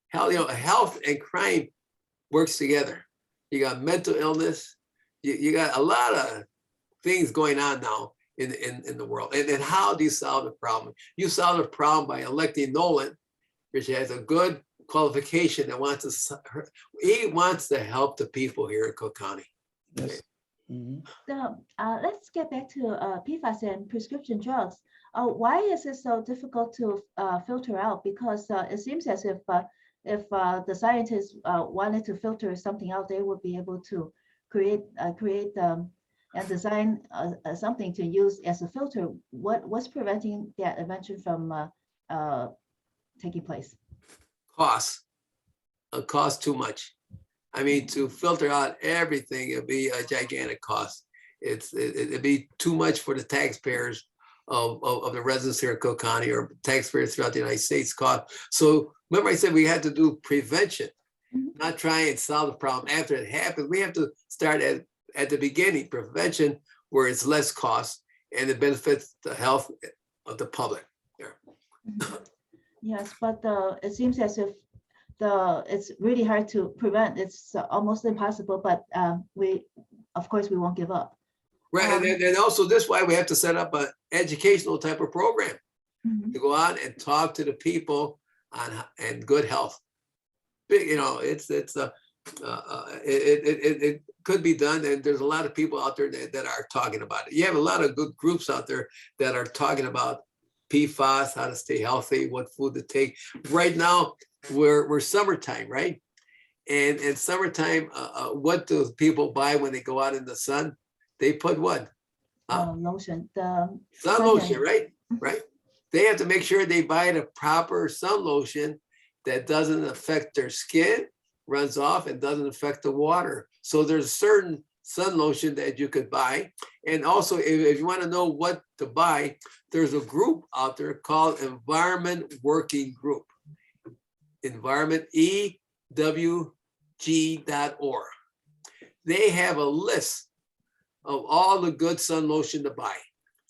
Speaker 3: Health and crime works together. You got mental illness. You got a lot of things going on now in the world. And how do you solve the problem? You solve the problem by electing Noland, which has a good qualification that wants to help the people here in Cook County.
Speaker 2: Yes. Mhm.
Speaker 1: So let's get back to PFAS and prescription drugs. Why is it so difficult to filter out? Because it seems as if the scientists wanted to filter something out, they would be able to create and design something to use as a filter. What's preventing that invention from taking place?
Speaker 3: Cost too much. I mean, to filter out everything, it'd be a gigantic cost. It'd be too much for the taxpayers of the residents here in Cook County or taxpayers throughout the United States cost. So remember I said we had to do prevention, not try and solve the problem after it happens. We have to start at the beginning, prevention, where it's less cost and it benefits the health of the public. Yeah.
Speaker 1: Yes, but it seems as if it's really hard to prevent. It's almost impossible, but of course, we won't give up.
Speaker 3: Right, and also this why we have to set up an educational type of program to go out and talk to the people and good health. It could be done, and there's a lot of people out there that are talking about it. You have a lot of good groups out there that are talking about PFAS, how to stay healthy, what food to take. Right now, we're summertime, right? And in summertime, what do people buy when they go out in the sun? They put what?
Speaker 1: Lotion. The
Speaker 3: sun lotion, right? Right. They have to make sure they buy the proper sun lotion that doesn't affect their skin, runs off, and doesn't affect the water. So there's certain sun lotion that you could buy. And also, if you want to know what to buy, there's a group out there called Environment Working Group. Environment, EWG.org. They have a list of all the good sun lotion to buy.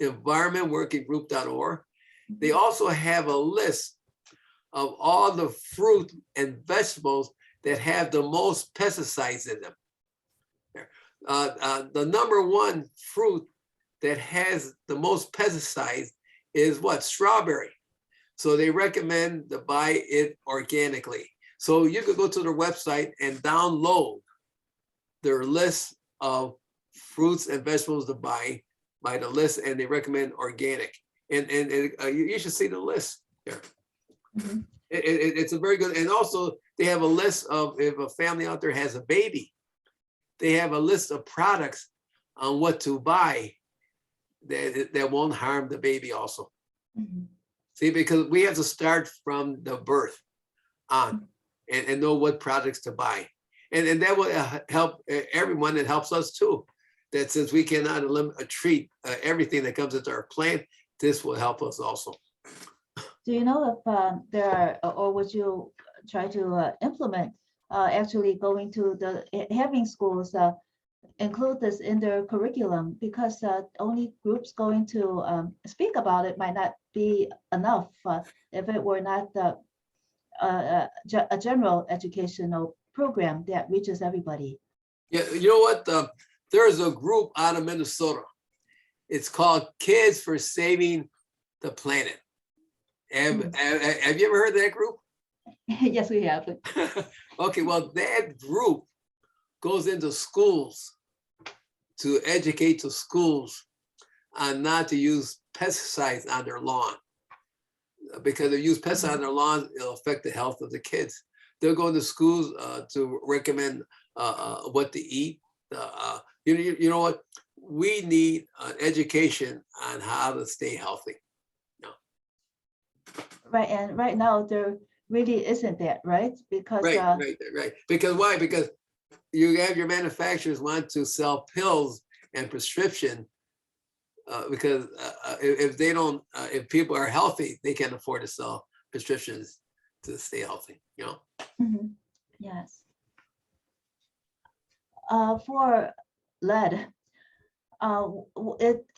Speaker 3: Environmentworkinggroup.org. They also have a list of all the fruit and vegetables that have the most pesticides in them. The number one fruit that has the most pesticides is what? Strawberry. So they recommend to buy it organically. So you could go to their website and download their list of fruits and vegetables to buy by the list, and they recommend organic. And you should see the list there. It's a very good, and also they have a list of, if a family out there has a baby, they have a list of products on what to buy that won't harm the baby also. See, because we have to start from the birth on and know what products to buy. And that will help everyone. It helps us too. That since we cannot treat everything that comes into our plant, this will help us also.
Speaker 1: Do you know if there are, or would you try to implement actually going to having schools include this in their curriculum? Because only groups going to speak about it might not be enough if it were not a general educational program that reaches everybody.
Speaker 3: Yeah, you know what? There's a group out of Minnesota. It's called Kids for Saving the Planet. Have you ever heard of that group?
Speaker 1: Yes, we have.
Speaker 3: Okay, well, that group goes into schools to educate the schools on not to use pesticides on their lawn. Because if you use pesticides on their lawn, it'll affect the health of the kids. They're going to schools to recommend what to eat. You know what? We need an education on how to stay healthy.
Speaker 1: Right, and right now there really isn't that, right? Because
Speaker 3: Right. Because why? Because you have your manufacturers want to sell pills and prescription because if they don't, if people are healthy, they can't afford to sell prescriptions to stay healthy. You know.
Speaker 1: Mhm. Yes. For lead,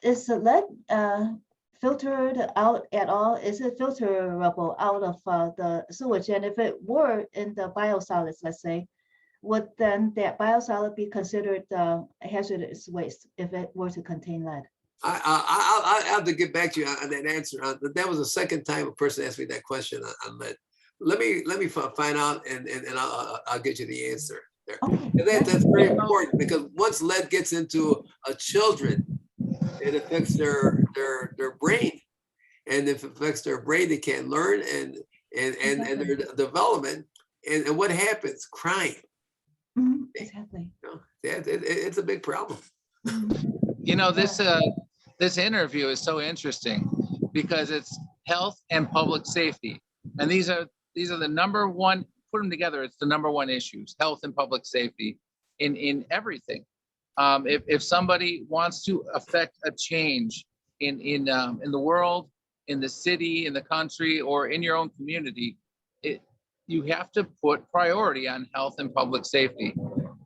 Speaker 1: is the lead filtered out at all? Is it filterable out of the sewage? And if it were in the biosolids, let's say, would then that biosolid be considered hazardous waste if it were to contain lead?
Speaker 3: I'll have to get back to you on that answer. That was the second time a person asked me that question on lead. Let me find out and I'll get you the answer there.
Speaker 1: Okay.
Speaker 3: That's very important because once lead gets into children, it affects their brain, and if it affects their brain, they can't learn and their development. And what happens? Crime.
Speaker 1: Mhm, exactly.
Speaker 3: You know, it's a big problem.
Speaker 4: You know, this interview is so interesting because it's health and public safety, and these are the number one. Put them together, it's the number one issues: health and public safety in everything. If somebody wants to affect a change in the world, in the city, in the country, or in your own community, you have to put priority on health and public safety.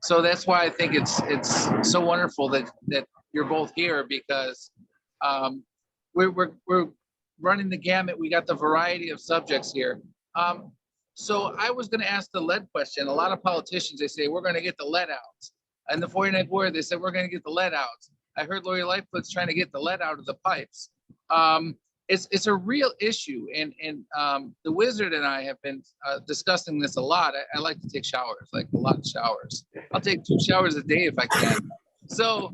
Speaker 4: So that's why I think it's so wonderful that you're both here, because we're running the gamut. We got the variety of subjects here. So I was going to ask the lead question. A lot of politicians, they say, we're going to get the lead out. And the 49th ward, they said, we're going to get the lead out. I heard Lori Lightfoot's trying to get the lead out of the pipes. It's a real issue. And the Wizard and I have been discussing this a lot. I like to take showers, like a lot of showers. I'll take 2 showers a day if I can. So,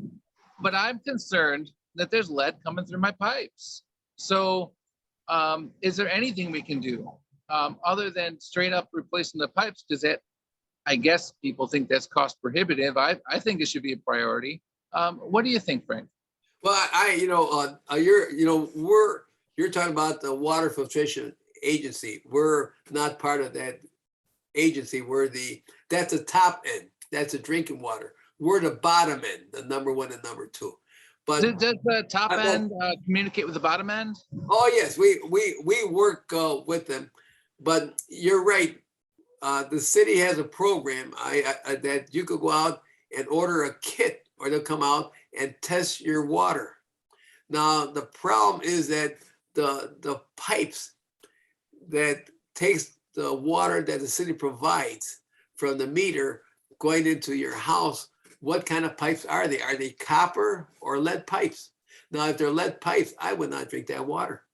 Speaker 4: but I'm concerned that there's lead coming through my pipes. So is there anything we can do other than straight up replacing the pipes? Because that, I guess people think that's cost prohibitive. I think it should be a priority. What do you think, Frank?
Speaker 3: Well, you're talking about the water filtration agency. We're not part of that agency. That's the top end. That's the drinking water. We're the bottom end, the number 1 and number 2. But
Speaker 4: does the top end communicate with the bottom end?
Speaker 3: Oh yes, we work with them. But you're right. The city has a program that you could go out and order a kit, or they'll come out and test your water. Now the problem is that the pipes that takes the water that the city provides from the meter going into your house, what kind of pipes are they? Are they copper or lead pipes? Now, if they're lead pipes, I would not drink that water.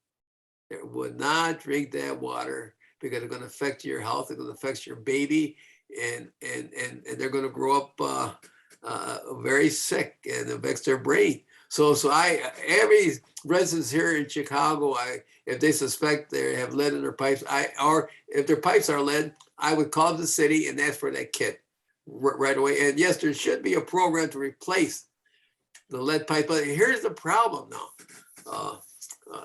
Speaker 3: I would not drink that water because they're going to affect your health. They're going to affect your baby, and they're going to grow up very sick, and it affects their brain. So every residents here in Chicago, if they suspect they have lead in their pipes, or if their pipes are lead, I would call the city and ask for that kit right away. And yes, there should be a program to replace the lead pipe. But here's the problem now,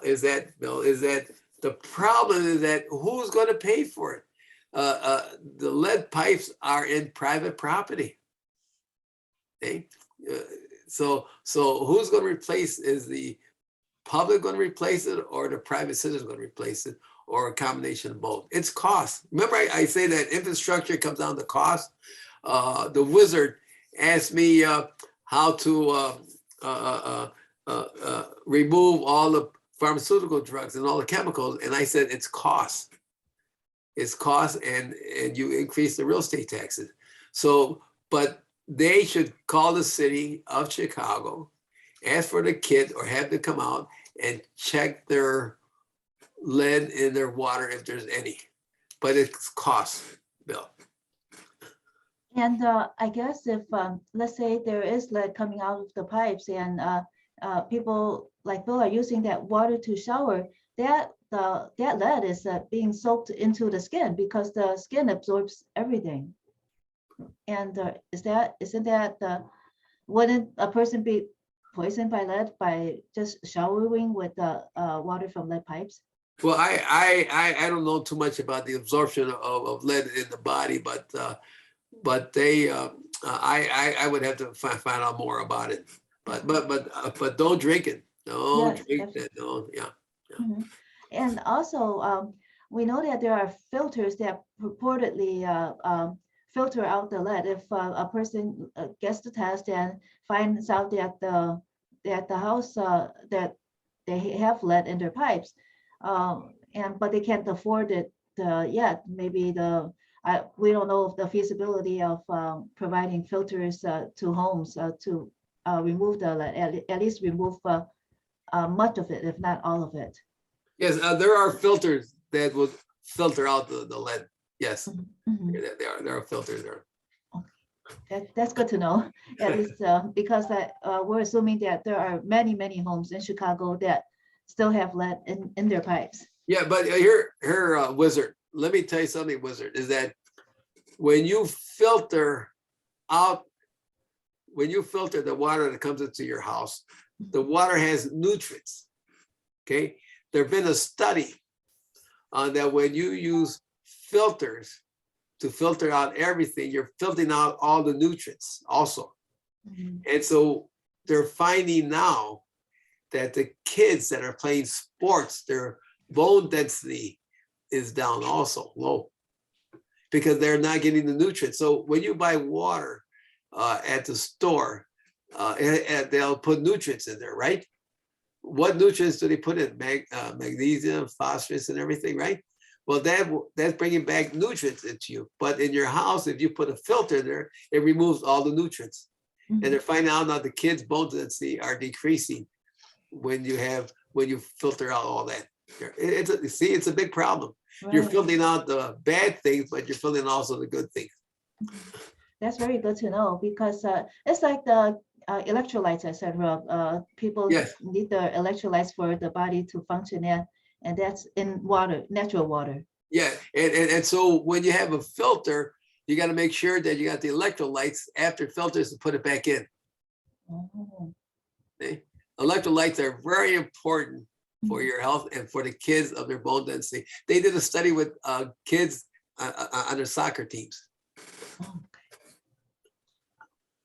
Speaker 3: is that the problem is that who's going to pay for it? The lead pipes are in private property. Okay? So who's going to replace? Is the public going to replace it, or the private citizen going to replace it, or a combination of both? It's cost. Remember, I say that infrastructure comes down to cost. The Wizard asked me how to remove all the pharmaceutical drugs and all the chemicals, and I said it's cost. It's cost, and you increase the real estate taxes. So, but they should call the city of Chicago, ask for the kit, or have them come out and check their lead in their water if there's any. But it's cost, Bill.
Speaker 1: And I guess if, let's say there is lead coming out of the pipes and people like Bill are using that water to shower, that lead is being soaked into the skin because the skin absorbs everything. And isn't that, wouldn't a person be poisoned by lead by just showering with the water from lead pipes?
Speaker 3: Well, I don't know too much about the absorption of lead in the body, but they I would have to find out more about it. But don't drink it. Don't
Speaker 1: Yes,
Speaker 3: drink it. Don't, yeah.
Speaker 1: Mhm. And also, we know that there are filters that purportedly filter out the lead. If a person gets the test and finds out that the house that they have lead in their pipes, but they can't afford it yet. Maybe we don't know of the feasibility of providing filters to homes to remove the lead, at least remove much of it, if not all of it.
Speaker 3: Yes, there are filters that will filter out the lead. Yes,
Speaker 1: Mhm.
Speaker 3: there are filters there.
Speaker 1: That's good to know, at least because we're assuming that there are many, many homes in Chicago that still have lead in their pipes.
Speaker 3: Yeah, but here, Wizard, let me tell you something, Wizard, is that when you filter out, when you filter the water that comes into your house, the water has nutrients. Okay, there's been a study on that when you use filters to filter out everything, you're filtering out all the nutrients also.
Speaker 1: Mhm.
Speaker 3: And so they're finding now that the kids that are playing sports, their bone density is down also low because they're not getting the nutrients. So when you buy water at the store, and they'll put nutrients in there, right? What nutrients do they put in? Magnesium, phosphorus, and everything, right? Well, that's bringing back nutrients into you. But in your house, if you put a filter there, it removes all the nutrients.
Speaker 1: Mhm.
Speaker 3: And they're finding out now the kids' bone density are decreasing when you filter out all that. It's a big problem. You're
Speaker 1: Right.
Speaker 3: filtering out the bad things, but you're filtering also the good things.
Speaker 1: That's very good to know because it's like the electrolytes, I said, Rob. People
Speaker 3: Yes.
Speaker 1: need the electrolytes for the body to function in, and that's in water, natural water.
Speaker 3: Yeah, and so when you have a filter, you got to make sure that you got the electrolytes after filters to put it back in.
Speaker 1: Oh.
Speaker 3: Okay? Electrolytes are very important for
Speaker 1: Mhm.
Speaker 3: your health and for the kids of their bone density. They did a study with kids on their soccer teams.
Speaker 1: Oh,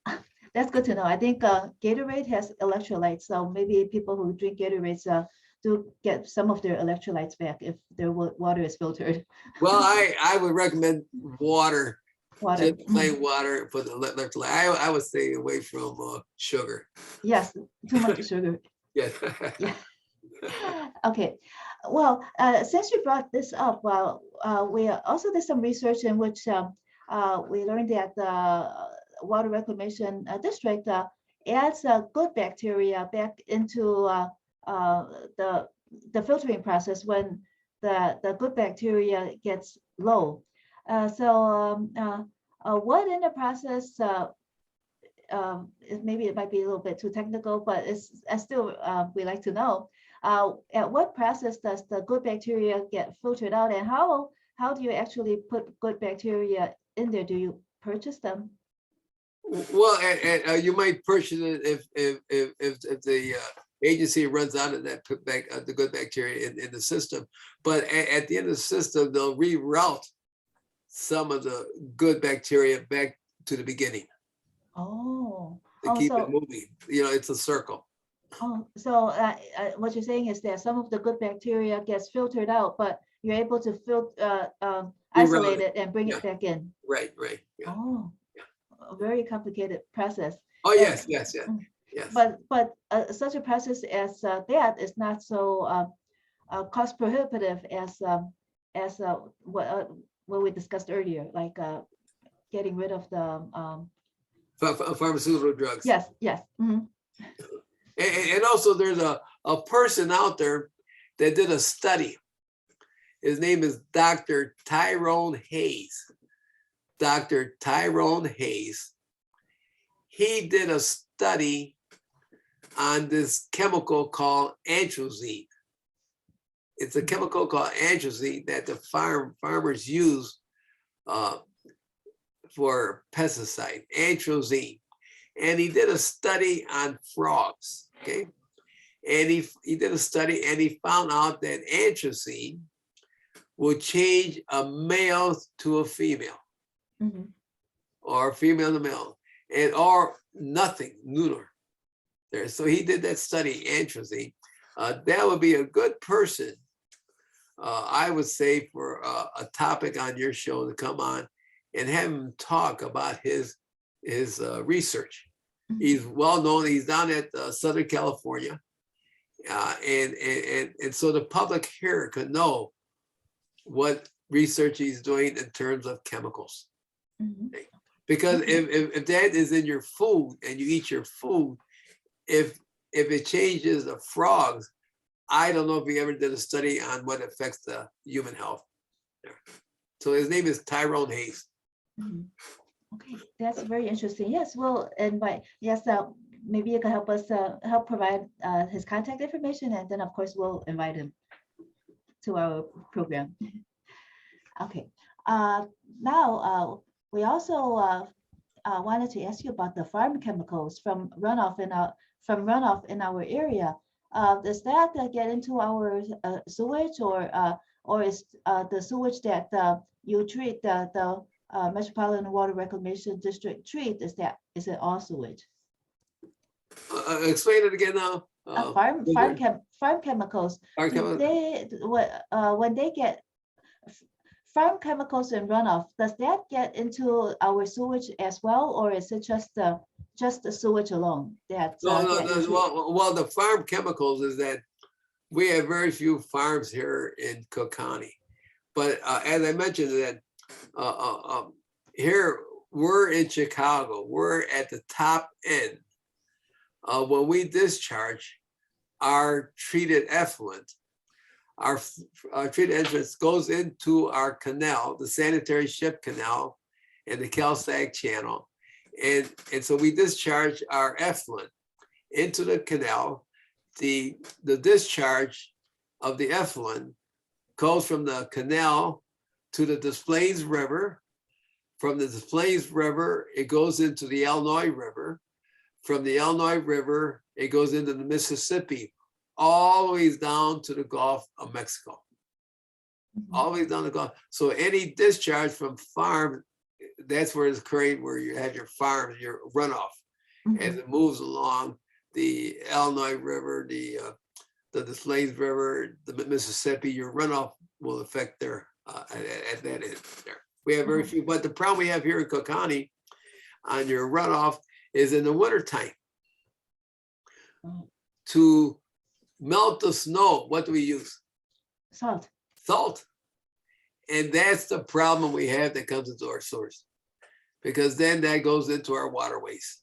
Speaker 1: okay. That's good to know. I think Gatorade has electrolytes, so maybe people who drink Gatorades do get some of their electrolytes back if their water is filtered.
Speaker 3: Well, I would recommend water,
Speaker 1: Water.
Speaker 3: just plain water for the electrolyte. I would stay away from sugar.
Speaker 1: Yes, too much sugar.
Speaker 3: Yeah.
Speaker 1: Yeah. Okay. Well, since you brought this up, we also did some research in which we learned that the water reclamation district adds good bacteria back into the filtering process when the good bacteria gets low. What in the process? Maybe it might be a little bit too technical, but it's still we like to know. At what process does the good bacteria get filtered out, and how do you actually put good bacteria in there? Do you purchase them?
Speaker 3: Well, and you might purchase it if the agency runs out of that the good bacteria in the system. But at the end of the system, they'll reroute some of the good bacteria back to the beginning
Speaker 1: Oh,
Speaker 3: to keep it
Speaker 1: so
Speaker 3: moving. You know, it's a circle.
Speaker 1: what you're saying is that some of the good bacteria gets filtered out, but you're able to isolate it and bring
Speaker 3: Yeah.
Speaker 1: it back in.
Speaker 3: Right. Yeah.
Speaker 1: Oh, a very complicated process.
Speaker 3: Oh,
Speaker 1: And-
Speaker 3: yes. Yes.
Speaker 1: But such a process as that is not so cost prohibitive as what we discussed earlier, like getting rid of the
Speaker 3: Pharmaceutical drugs.
Speaker 1: yes. Mhm.
Speaker 3: And also there's a person out there that did a study. His name is Dr. Tyrone Hayes. Dr. Tyrone Hayes. He did a study on this chemical called atrazine. It's a chemical called atrazine that the farmers use for pesticide, atrazine. And he did a study on frogs, okay? And he did a study and he found out that atrazine will change a male to a female, or a female to male, and or nothing, neuter. There. So he did that study, atrazine. That would be a good person, I would say, for a topic on your show to come on and have him talk about his research. He's well known. He's down at Southern California, and so the public here could know what research he's doing in terms of chemicals. Because if that is in your food and you eat your food, if it changes the frogs, I don't know if he ever did a study on what affects the human health. So his name is Tyrone Hayes.
Speaker 1: Okay, that's very interesting. Yes, we'll invite. Yes, maybe you can help us help provide his contact information, and then of course we'll invite him to our program. Okay. Now we also wanted to ask you about the farm chemicals from runoff in our area. Does that get into our sewage, or is the sewage that you treat the Metropolitan Water Reclamation District treat, is it all sewage?
Speaker 3: Explain it again now.
Speaker 1: Farm chemicals. When they get farm chemicals in runoff, does that get into our sewage as well, or is it just the sewage alone?
Speaker 3: Well, the farm chemicals is that we have very few farms here in Cook County, but as I mentioned, that here we're in Chicago. We're at the top end. When we discharge our treated effluent, our treated effluent goes into our canal, the sanitary ship canal, and the Cal-Sag channel, and so we discharge our effluent into the canal. The discharge of the effluent goes from the canal to the Des Plaines River. From the Des Plaines River, it goes into the Illinois River. From the Illinois River, it goes into the Mississippi, always down to the Gulf of Mexico. Always down the Gulf. So any discharge from farm, that's where it's occurring, where you have your farm, your runoff. As it moves along the Illinois River, the Des Plaines River, the Mississippi, your runoff will affect their at that end there. We have very few, but the problem we have here in Cook County on your runoff is in the wintertime. To melt the snow, what do we use?
Speaker 1: Salt.
Speaker 3: Salt. And that's the problem we have that comes into our source, because then that goes into our waterways,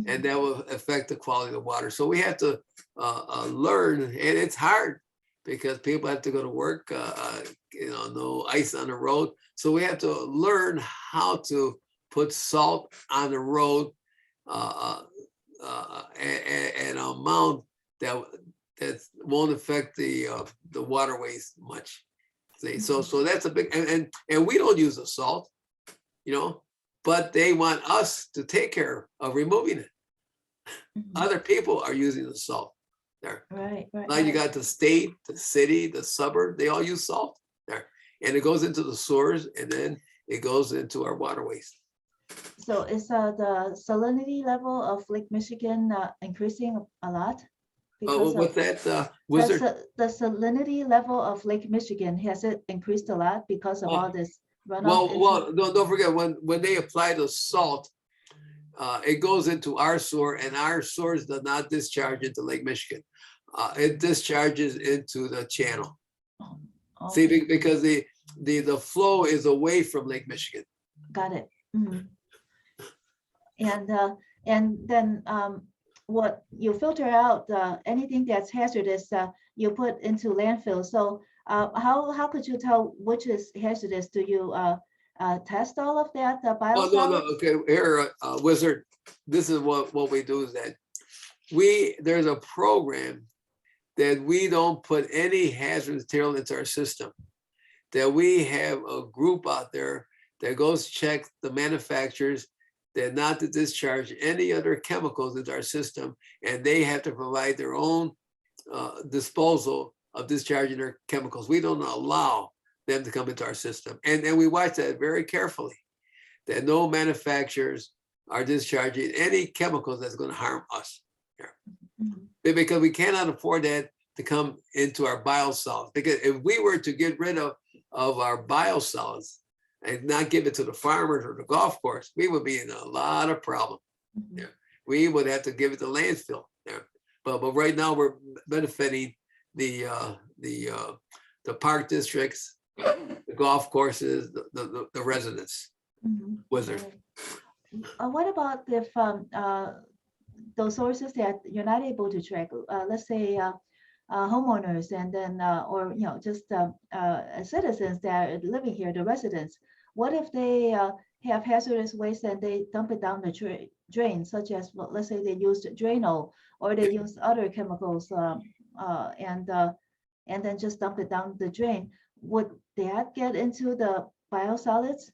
Speaker 3: and that will affect the quality of the water. So we have to learn, and it's hard because people have to go to work, no ice on the road. So we have to learn how to put salt on the road, an amount that won't affect the waterways much. See, so that's a big, and we don't use the salt, but they want us to take care of removing it. Other people are using the salt there.
Speaker 1: Right.
Speaker 3: Now you got the state, the city, the suburb, they all use salt there. And it goes into the sewers, and then it goes into our waterways.
Speaker 1: So is the salinity level of Lake Michigan increasing a lot?
Speaker 3: What's that, Wizard?
Speaker 1: The salinity level of Lake Michigan, has it increased a lot because of all this runoff?
Speaker 3: Well, don't forget, when they apply the salt, it goes into our sewer, and our sewers does not discharge into Lake Michigan. It discharges into the channel.
Speaker 1: Okay.
Speaker 3: See, because the flow is away from Lake Michigan.
Speaker 1: Got it. And then what you filter out, anything that's hazardous, you put into landfill. So how could you tell which is hazardous? Do you test all of that
Speaker 3: Oh,
Speaker 1: biosolids?
Speaker 3: no, okay, here, Wizard, this is what we do is that there's a program that we don't put any hazardous material into our system. That we have a group out there that goes check the manufacturers that not to discharge any other chemicals into our system, and they have to provide their own disposal of discharging their chemicals. We don't allow them to come into our system. And we watch that very carefully, that no manufacturers are discharging any chemicals that's going to harm us.
Speaker 1: Mhm.
Speaker 3: Because we cannot afford that to come into our biosolids. Because if we were to get rid of our biosolids and not give it to the farmers or the golf course, we would be in a lot of problem.
Speaker 1: Mhm.
Speaker 3: Yeah. We would have to give it to landfill. Yeah. But right now we're benefiting the park districts, the golf courses, the residents.
Speaker 1: Mhm.
Speaker 3: Wizard.
Speaker 1: What about if those sources that you're not able to track, let's say homeowners and then, or, just citizens that are living here, the residents, what if they have hazardous waste and they dump it down the drain, such as, well, let's say they used Drano or they use other chemicals and then just dump it down the drain, would that get into the biosolids?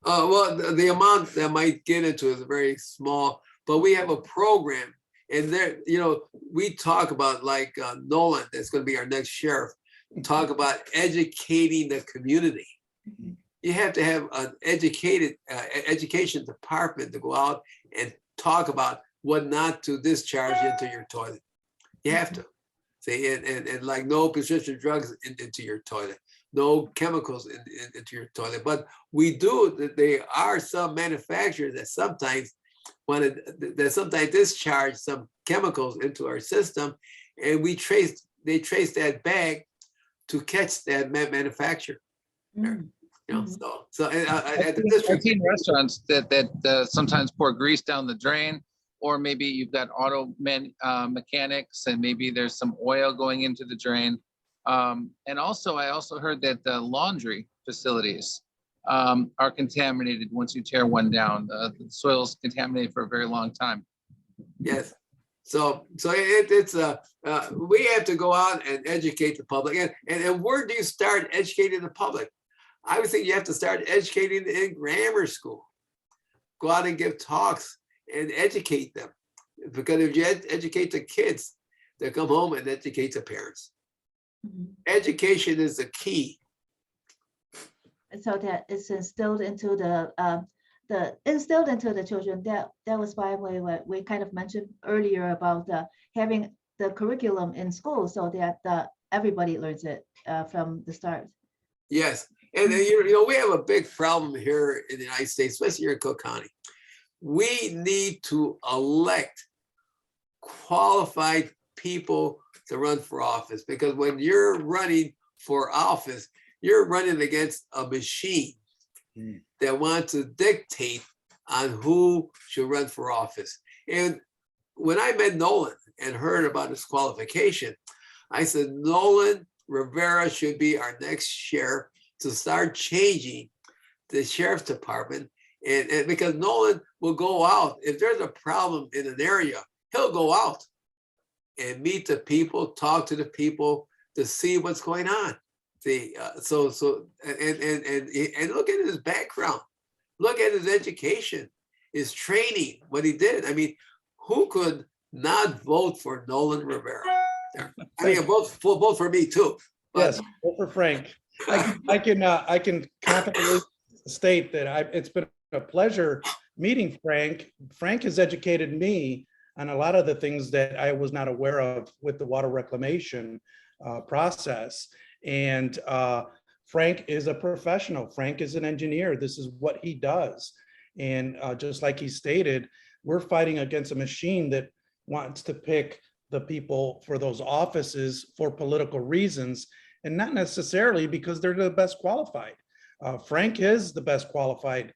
Speaker 3: Well, the amount that might get into is very small, but we have a program, and there, we talk about like Noland, that's going to be our next sheriff, talk about educating the community.
Speaker 1: Mhm.
Speaker 3: You have to have an education department to go out and talk about what not to discharge into your toilet. You have to. See, and like no prescription drugs into your toilet, no chemicals into your toilet. But we do, there are some manufacturers that sometimes discharge some chemicals into our system, and they trace that bag to catch that manufacturer.
Speaker 1: Mm. Mhm.
Speaker 3: So at the
Speaker 4: I've
Speaker 3: district,
Speaker 4: seen restaurants that sometimes pour grease down the drain, or maybe you've got mechanics and maybe there's some oil going into the drain. And also, I also heard that the laundry facilities are contaminated once you tear one down. The soil's contaminated for a very long time.
Speaker 3: yes. So we have to go out and educate the public. And where do you start educating the public? I would think you have to start educating in grammar school. Go out and give talks and educate them. Because if you educate the kids, they'll come home and educate the parents.
Speaker 1: Mhm.
Speaker 3: Education is the key.
Speaker 1: So that it's instilled into the children. That was why we kind of mentioned earlier about having the curriculum in school so that everybody learns it from the start.
Speaker 3: Yes. And we have a big problem here in the United States, especially here in Cook County. We need to elect qualified people to run for office, because when you're running for office, you're running against a machine that wants to dictate on who should run for office. And when I met Noland and heard about his qualification, I said, Noland Rivera should be our next sheriff to start changing the sheriff's department. And because Noland will go out, if there's a problem in an area, he'll go out and meet the people, talk to the people to see what's going on. See, and look at his background, look at his education, his training, what he did. I mean, who could not vote for Noland Rivera? I mean, vote for me too.
Speaker 2: Yes, vote for Frank. I can confidently state that it's been a pleasure meeting Frank. Frank has educated me on a lot of the things that I was not aware of with the water reclamation process. And Frank is a professional. Frank is an engineer. This is what he does. And just like he stated, we're fighting against a machine that wants to pick the people for those offices for political reasons, and not necessarily because they're the best qualified. Frank is the best qualified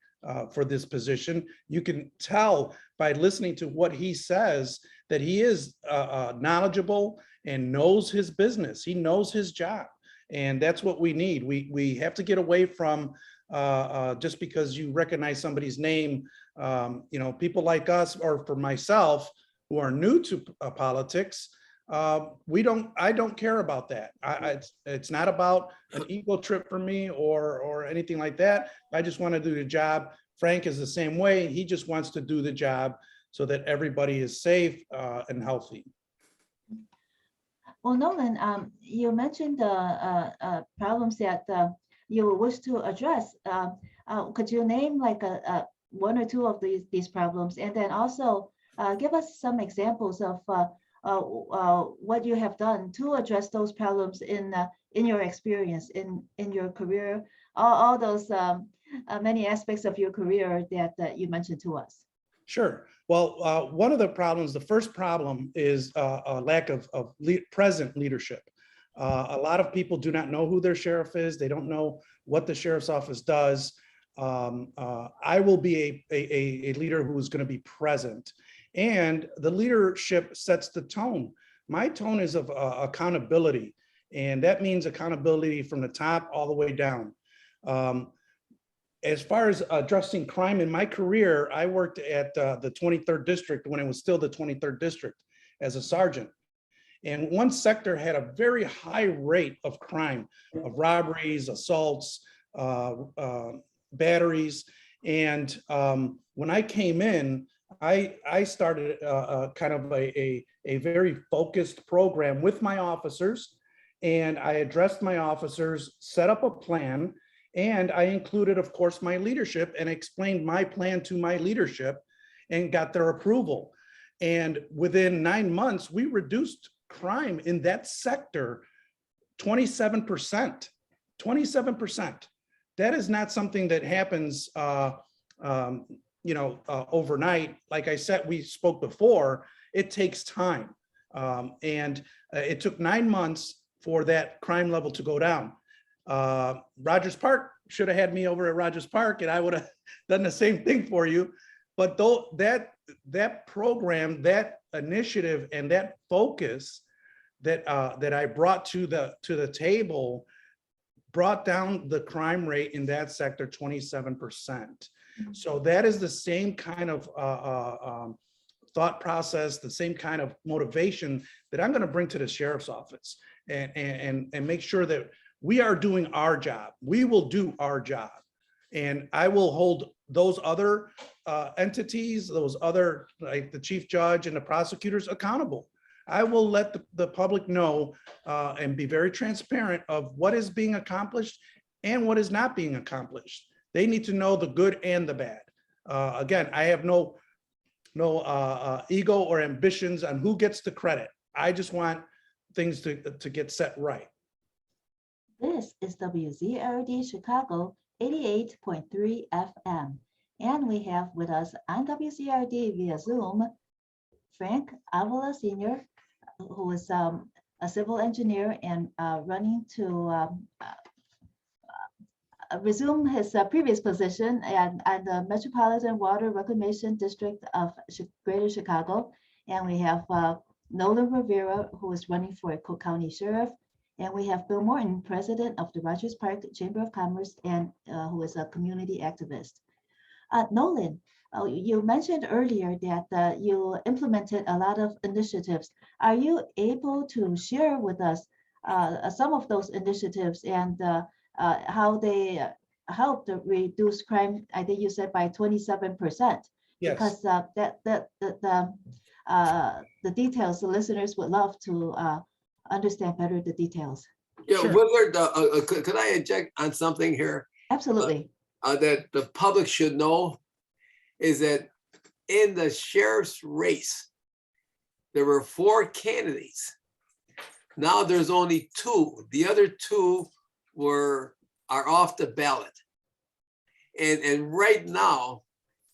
Speaker 2: for this position. You can tell by listening to what he says that he is knowledgeable and knows his business. He knows his job. And that's what we need. We have to get away from just because you recognize somebody's name. People like us, or for myself, who are new to politics, I don't care about that. It's not about an ego trip for me or anything like that. I just want to do the job. Frank is the same way. He just wants to do the job so that everybody is safe and healthy.
Speaker 1: Well, Nolan, you mentioned the problems that you wish to address. Could you name like one or two of these problems, and then also give us some examples of what you have done to address those problems in your experience, in your career, all those many aspects of your career that you mentioned to us.
Speaker 2: Sure. Well, one of the problems, the first problem is a lack of present leadership. A lot of people do not know who their sheriff is. They don't know what the sheriff's office does. I will be a leader who is going to be present, and the leadership sets the tone. My tone is of accountability, and that means accountability from the top all the way down. As far as addressing crime in my career, I worked at the 23rd district when it was still the 23rd district as a sergeant. And one sector had a very high rate of crime, of robberies, assaults, batteries. And when I came in, I started kind of a very focused program with my officers. And I addressed my officers, set up a plan, and I included, of course, my leadership and explained my plan to my leadership and got their approval. And within 9 months, we reduced crime in that sector 27%. 27%. That is not something that happens, overnight. Like I said, we spoke before, it takes time. And it took 9 months for that crime level to go down. Rogers Park should have had me over at Rogers Park, and I would have done the same thing for you. But though that program, that initiative, and that focus that I brought to the table brought down the crime rate in that sector 27%. So that is the same kind of thought process, the same kind of motivation that I'm going to bring to the sheriff's office, and make sure that we are doing our job. We will do our job. And I will hold those other entities, those other, like the chief judge and the prosecutors, accountable. I will let the public know and be very transparent of what is being accomplished and what is not being accomplished. They need to know the good and the bad. Again, I have no ego or ambitions on who gets the credit. I just want things to get set right.
Speaker 1: This is WZRD Chicago 88.3 FM. And we have with us on WZRD via Zoom, Frank Avila Sr., who is a civil engineer and running to resume his previous position at the Metropolitan Water Reclamation District of Greater Chicago. And we have Noland Rivera, who is running for Cook County Sheriff. And we have Bill Morton, president of the Rogers Park Chamber of Commerce, and who is a community activist. Noland, you mentioned earlier that you implemented a lot of initiatives. Are you able to share with us some of those initiatives and how they helped reduce crime? I think you said by 27%.
Speaker 2: Yes.
Speaker 1: Because the details, the listeners would love to understand better the details.
Speaker 3: Yeah,
Speaker 2: Sure.
Speaker 3: Willard, could I inject on something here?
Speaker 1: Absolutely.
Speaker 3: That the public should know is that in the sheriff's race, there were 4 candidates. Now there's only 2. The other 2 are off the ballot. And right now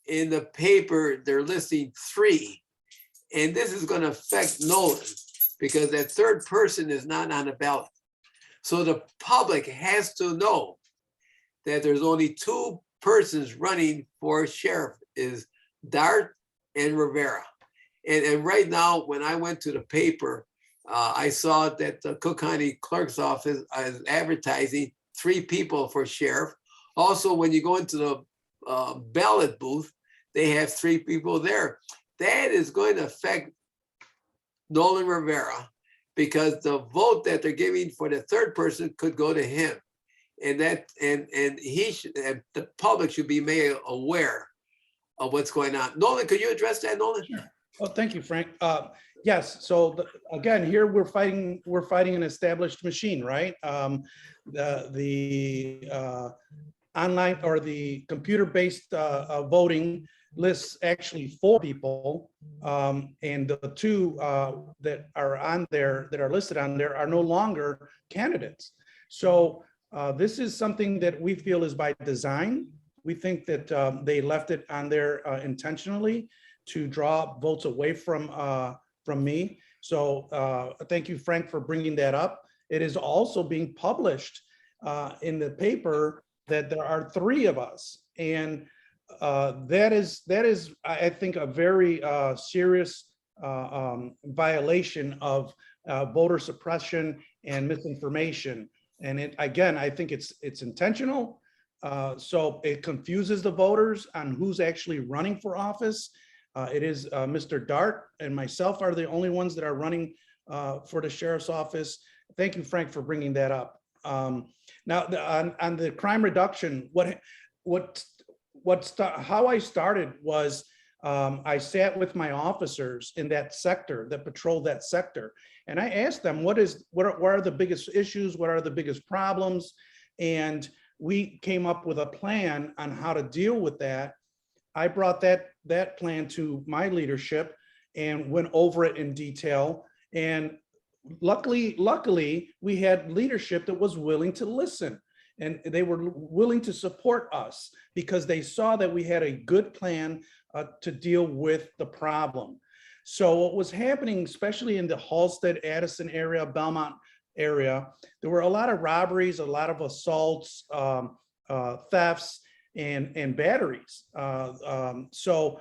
Speaker 3: in the paper, they're listing 3. And this is going to affect Noland because that 3rd person is not on the ballot. So the public has to know that there's only 2 persons running for sheriff, is Dart and Rivera. And right now, when I went to the paper, I saw that the Cook County Clerk's Office is advertising 3 people for sheriff. Also, when you go into the ballot booth, they have 3 people there. That is going to affect Noland Rivera, because the vote that they're giving for the 3rd person could go to him. And that, and he should, and the public should be made aware of what's going on. Noland, could you address that, Noland?
Speaker 2: Sure. Oh, thank you, Frank. Yes. So again, here we're fighting an established machine, right? The online or the computer-based voting lists actually 4 people, and the 2 that are on there, that are listed on there, are no longer candidates. So this is something that we feel is by design. We think that they left it on there intentionally to draw votes away from me. So thank you, Frank, for bringing that up. It is also being published in the paper that there are 3 of us, and that is, I think, a very serious violation of voter suppression and misinformation. And again, I think it's intentional. So it confuses the voters on who's actually running for office. It is Mr. Dart and myself are the only ones that are running for the sheriff's office. Thank you, Frank, for bringing that up. Now, on the crime reduction, how I started was I sat with my officers in that sector that patrol that sector, and I asked them, what are the biggest issues? What are the biggest problems? And we came up with a plan on how to deal with that. I brought that plan to my leadership and went over it in detail. And luckily, we had leadership that was willing to listen, and they were willing to support us because they saw that we had a good plan to deal with the problem. So what was happening, especially in the Halstead, Addison area, Belmont area, there were a lot of robberies, a lot of assaults, thefts, and batteries. So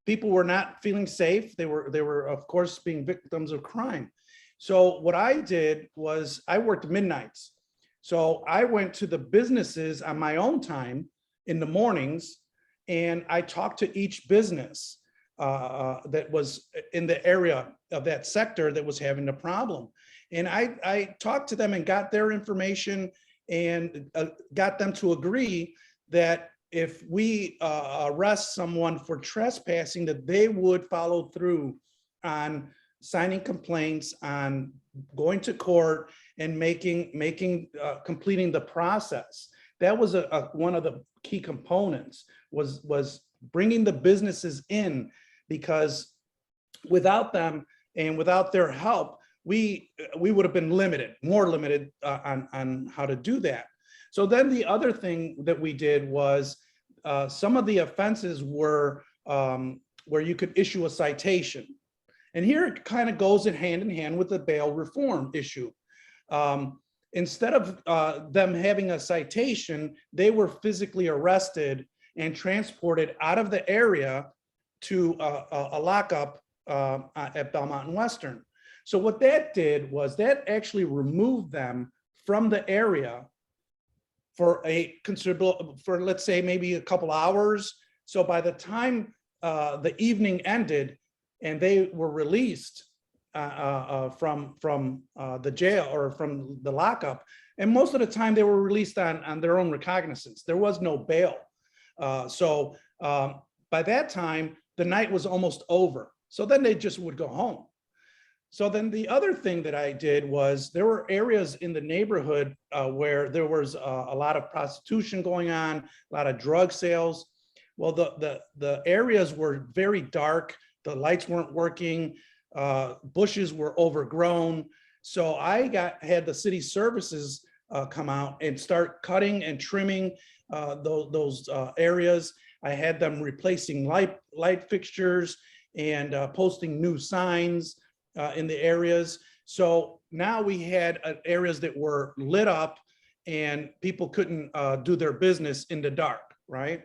Speaker 2: people were not feeling safe. They were, of course, being victims of crime. So what I did was I worked midnights. So I went to the businesses on my own time in the mornings, and I talked to each business that was in the area of that sector that was having the problem. And I talked to them and got their information and got them to agree that if we arrest someone for trespassing, that they would follow through on signing complaints, on going to court, and completing the process. That was one of the key components, was bringing the businesses in, because without them and without their help, we would have been more limited on how to do that. So then the other thing that we did was some of the offenses were where you could issue a citation. And here it kind of goes in hand with the bail reform issue. Instead of them having a citation, they were physically arrested and transported out of the area to a lockup at Belmont and Western. So what that did was that actually removed them from the area for a considerable, for let's say maybe a couple hours. So by the time the evening ended and they were released from the jail or from the lockup, and most of the time they were released on their own recognizance. There was no bail. So by that time, the night was almost over. So then they just would go home. So then the other thing that I did was there were areas in the neighborhood where there was a lot of prostitution going on, a lot of drug sales. Well, the areas were very dark. The lights weren't working. Bushes were overgrown. So I had the city services come out and start cutting and trimming those areas. I had them replacing light fixtures and posting new signs in the areas. So now we had areas that were lit up and people couldn't do their business in the dark, right?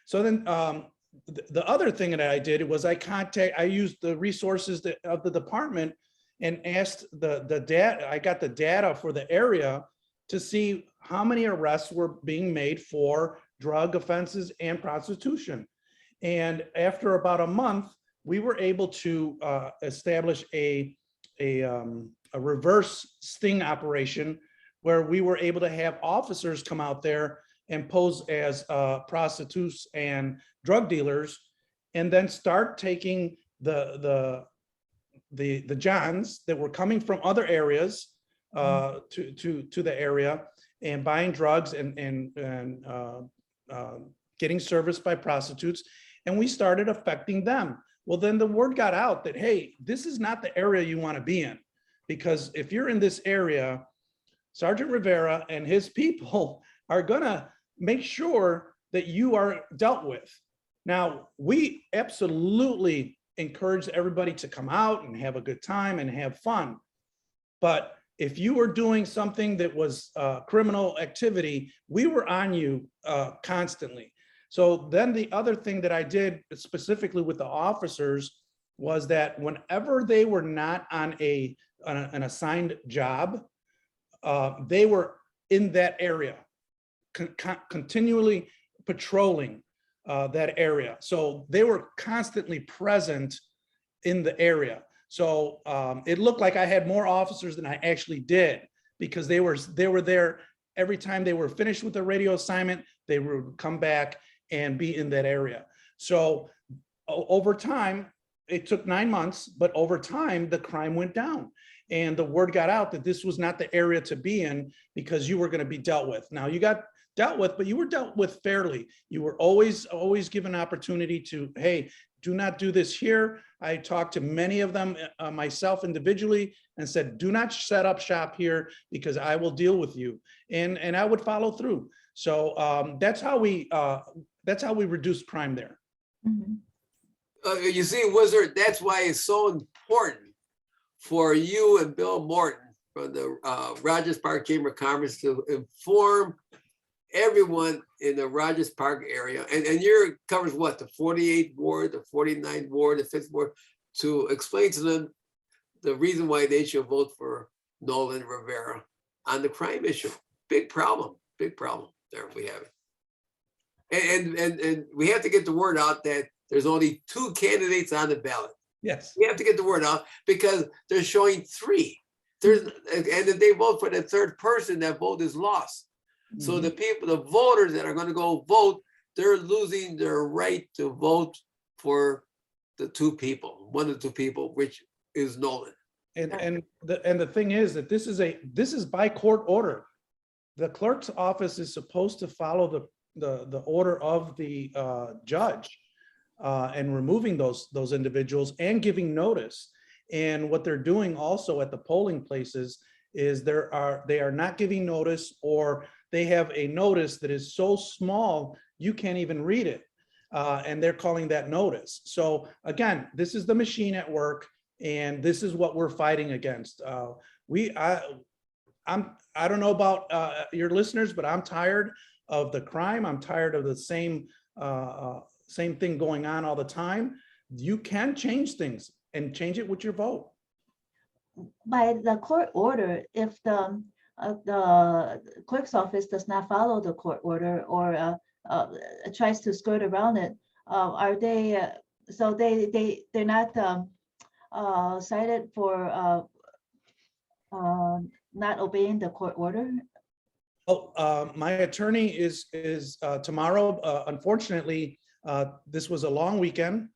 Speaker 2: So then the other thing that I did was I used the resources of the department and asked the data. I got the data for the area to see how many arrests were being made for drug offenses and prostitution. And after about a month, we were able to establish a reverse sting operation where we were able to have officers come out there and pose as prostitutes and drug dealers, and then start taking the Johns that were coming from other areas to the area and buying drugs and getting serviced by prostitutes, and we started affecting them. Well, then the word got out that, hey, this is not the area you want to be in, because if you're in this area, Sergeant Rivera and his people are gonna make sure that you are dealt with. Now, we absolutely encourage everybody to come out and have a good time and have fun. But if you were doing something that was criminal activity, we were on you constantly. So then the other thing that I did specifically with the officers was that whenever they were not on an assigned job, they were in that area, continually patrolling that area. So they were constantly present in the area. So it looked like I had more officers than I actually did, because they were there every time they were finished with the radio assignment. They would come back and be in that area. So over time, it took 9 months, but over time, the crime went down. And the word got out that this was not the area to be in, because you were going to be dealt with. Now you got dealt with, but you were dealt with fairly. You were always given opportunity to, hey, do not do this here. I talked to many of them myself individually and said, do not set up shop here, because I will deal with you. And I would follow through. So that's how we reduce crime there.
Speaker 1: Mhm.
Speaker 3: You see, Wizard, that's why it's so important for you and Bill Morton from the Rogers Park Chamber of Commerce to inform everyone in the Rogers Park area. And your covers what, the 48th ward, the 49th ward, the 5th ward, to explain to them the reason why they should vote for Noland Rivera on the crime issue. Big problem there if we have it. And we have to get the word out that there's only 2 candidates on the ballot.
Speaker 2: Yes.
Speaker 3: We have to get the word out, because they're showing 3. And if they vote for the 3rd person, that vote is lost. So the people, the voters that are going to go vote, they're losing their right to vote for the 2 people, one of the 2 people, which is Noland.
Speaker 2: And the thing is that this is by court order. The clerk's office is supposed to follow the order of the judge and removing those individuals and giving notice. And what they're doing also at the polling places is they are not giving notice, or they have a notice that is so small you can't even read it, and they're calling that notice. So again, this is the machine at work, and this is what we're fighting against. I don't know about your listeners, but I'm tired of the crime. I'm tired of the same thing going on all the time. You can change things, and change it with your vote.
Speaker 1: By the court order, if the clerk's office does not follow the court order, or tries to skirt around it, are they so they're not cited for not obeying the court order?
Speaker 2: Oh, my attorney is tomorrow. Unfortunately, this was a long weekend.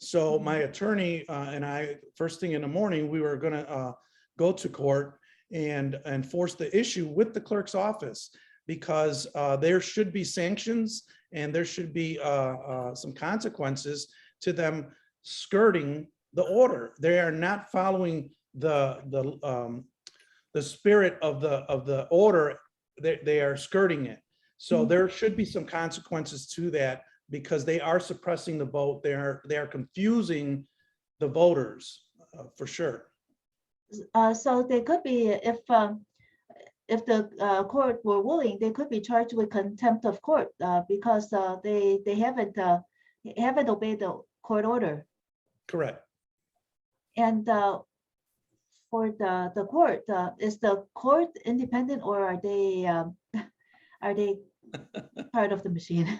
Speaker 2: So my attorney and I, first thing in the morning, we were going to go to court and force the issue with the clerk's office, because there should be sanctions, and there should be some consequences to them skirting the order. They are not following the spirit of the order. They are skirting it. So there should be some consequences to that, because they are suppressing the vote. They are confusing the voters for sure.
Speaker 1: So they could be, if the court were willing, they could be charged with contempt of court because they haven't obeyed the court order.
Speaker 2: Correct.
Speaker 1: And for the court, is the court independent or are they part of the machine?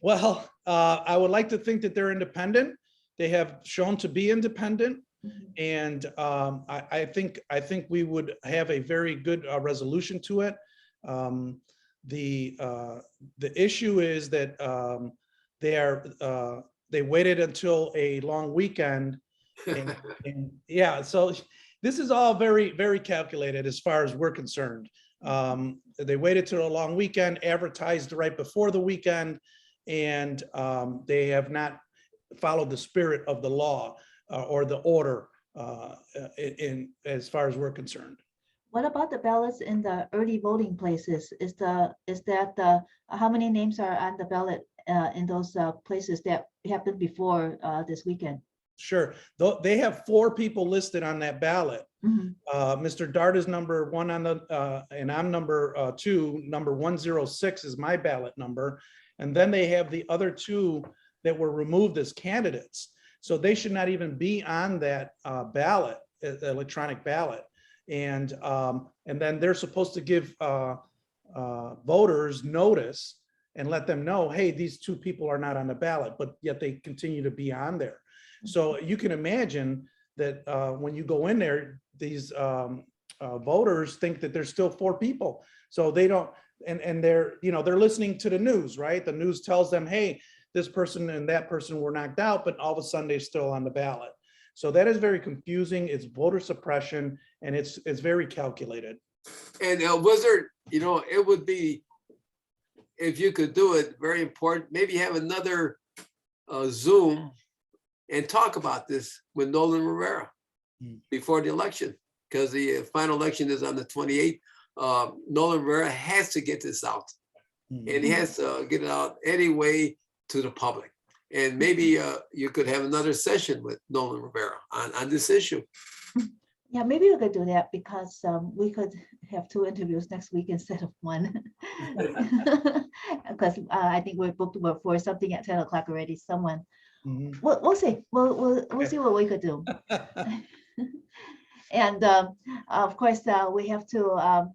Speaker 2: Well, I would like to think that they're independent. They have shown to be independent.
Speaker 1: Mhm.
Speaker 2: And I think we would have a very good resolution to it. The issue is that they waited until a long weekend. And yeah, so this is all very, very calculated as far as we're concerned. They waited till a long weekend, advertised right before the weekend, and they have not followed the spirit of the law or the order in as far as we're concerned.
Speaker 1: What about the ballots in the early voting places? Is that how many names are on the ballot in those places that happened before this weekend?
Speaker 2: Sure, though they have 4 people listed on that ballot.
Speaker 1: Mhm.
Speaker 2: Mr. Dart is number 1 on the, and I'm number 2. Number 106 is my ballot number, and then they have the other 2 that were removed as candidates. So they should not even be on that ballot, electronic ballot. And then they're supposed to give voters notice and let them know, hey, these 2 people are not on the ballot, but yet they continue to be on there. So you can imagine that when you go in there, these voters think that there's still 4 people. So they don't, and they're, they're listening to the news, right? The news tells them, hey, this person and that person were knocked out, but all of a sudden they're still on the ballot. So that is very confusing. It's voter suppression, and it's very calculated.
Speaker 3: And Wizard, it would be, if you could do it, very important, maybe have another Zoom and talk about this with Noland Rivera before the election, because the final election is on the 28th. Noland Rivera has to get this out, and he has to get it out anyway to the public. And maybe you could have another session with Noland Rivera on this issue.
Speaker 1: Yeah, maybe we could do that because we could have 2 interviews next week instead of 1. Because I think we're booked for something at 10 o'clock already. Someone, we'll see. We'll see what we could do. And of course, we have to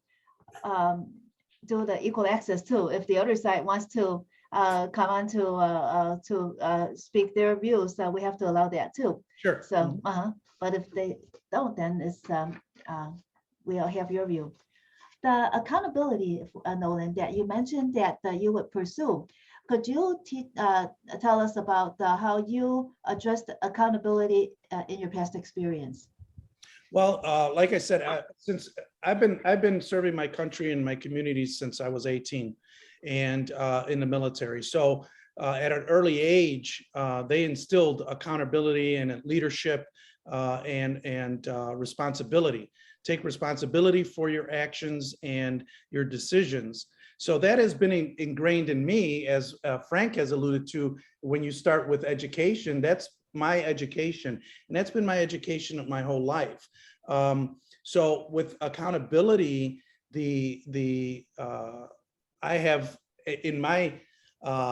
Speaker 1: do the equal access too. If the other side wants to come on to speak their views, we have to allow that too.
Speaker 2: Sure.
Speaker 1: So, but if they don't, then it's we'll have your view. The accountability, Noland, that you mentioned that you would pursue. Could you tell us about how you addressed accountability in your past experience?
Speaker 2: Well, like I said, since I've been serving my country and my community since I was 18, and in the military. So at an early age, they instilled accountability and leadership and responsibility. Take responsibility for your actions and your decisions. So that has been ingrained in me, as Frank has alluded to. When you start with education, that's my education, and that's been my education of my whole life. So with accountability, I have in my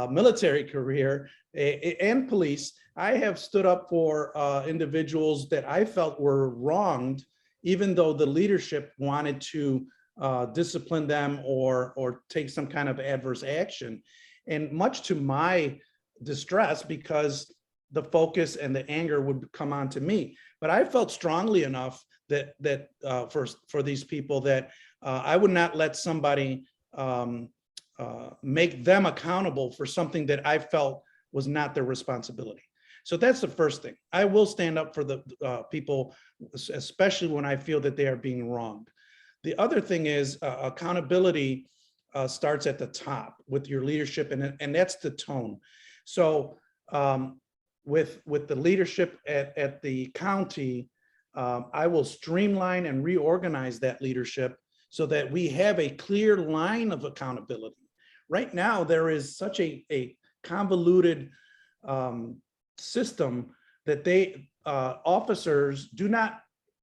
Speaker 2: military career and police, I have stood up for individuals that I felt were wronged, even though the leadership wanted to discipline them or take some kind of adverse action. And much to my distress, because the focus and the anger would come on to me. But I felt strongly enough that for these people that I would not let somebody make them accountable for something that I felt was not their responsibility. So that's the first thing. I will stand up for the people, especially when I feel that they are being wronged. The other thing is accountability starts at the top with your leadership, and that's the tone. So with the leadership at the county, I will streamline and reorganize that leadership so that we have a clear line of accountability. Right now, there is such a convoluted system that officers do not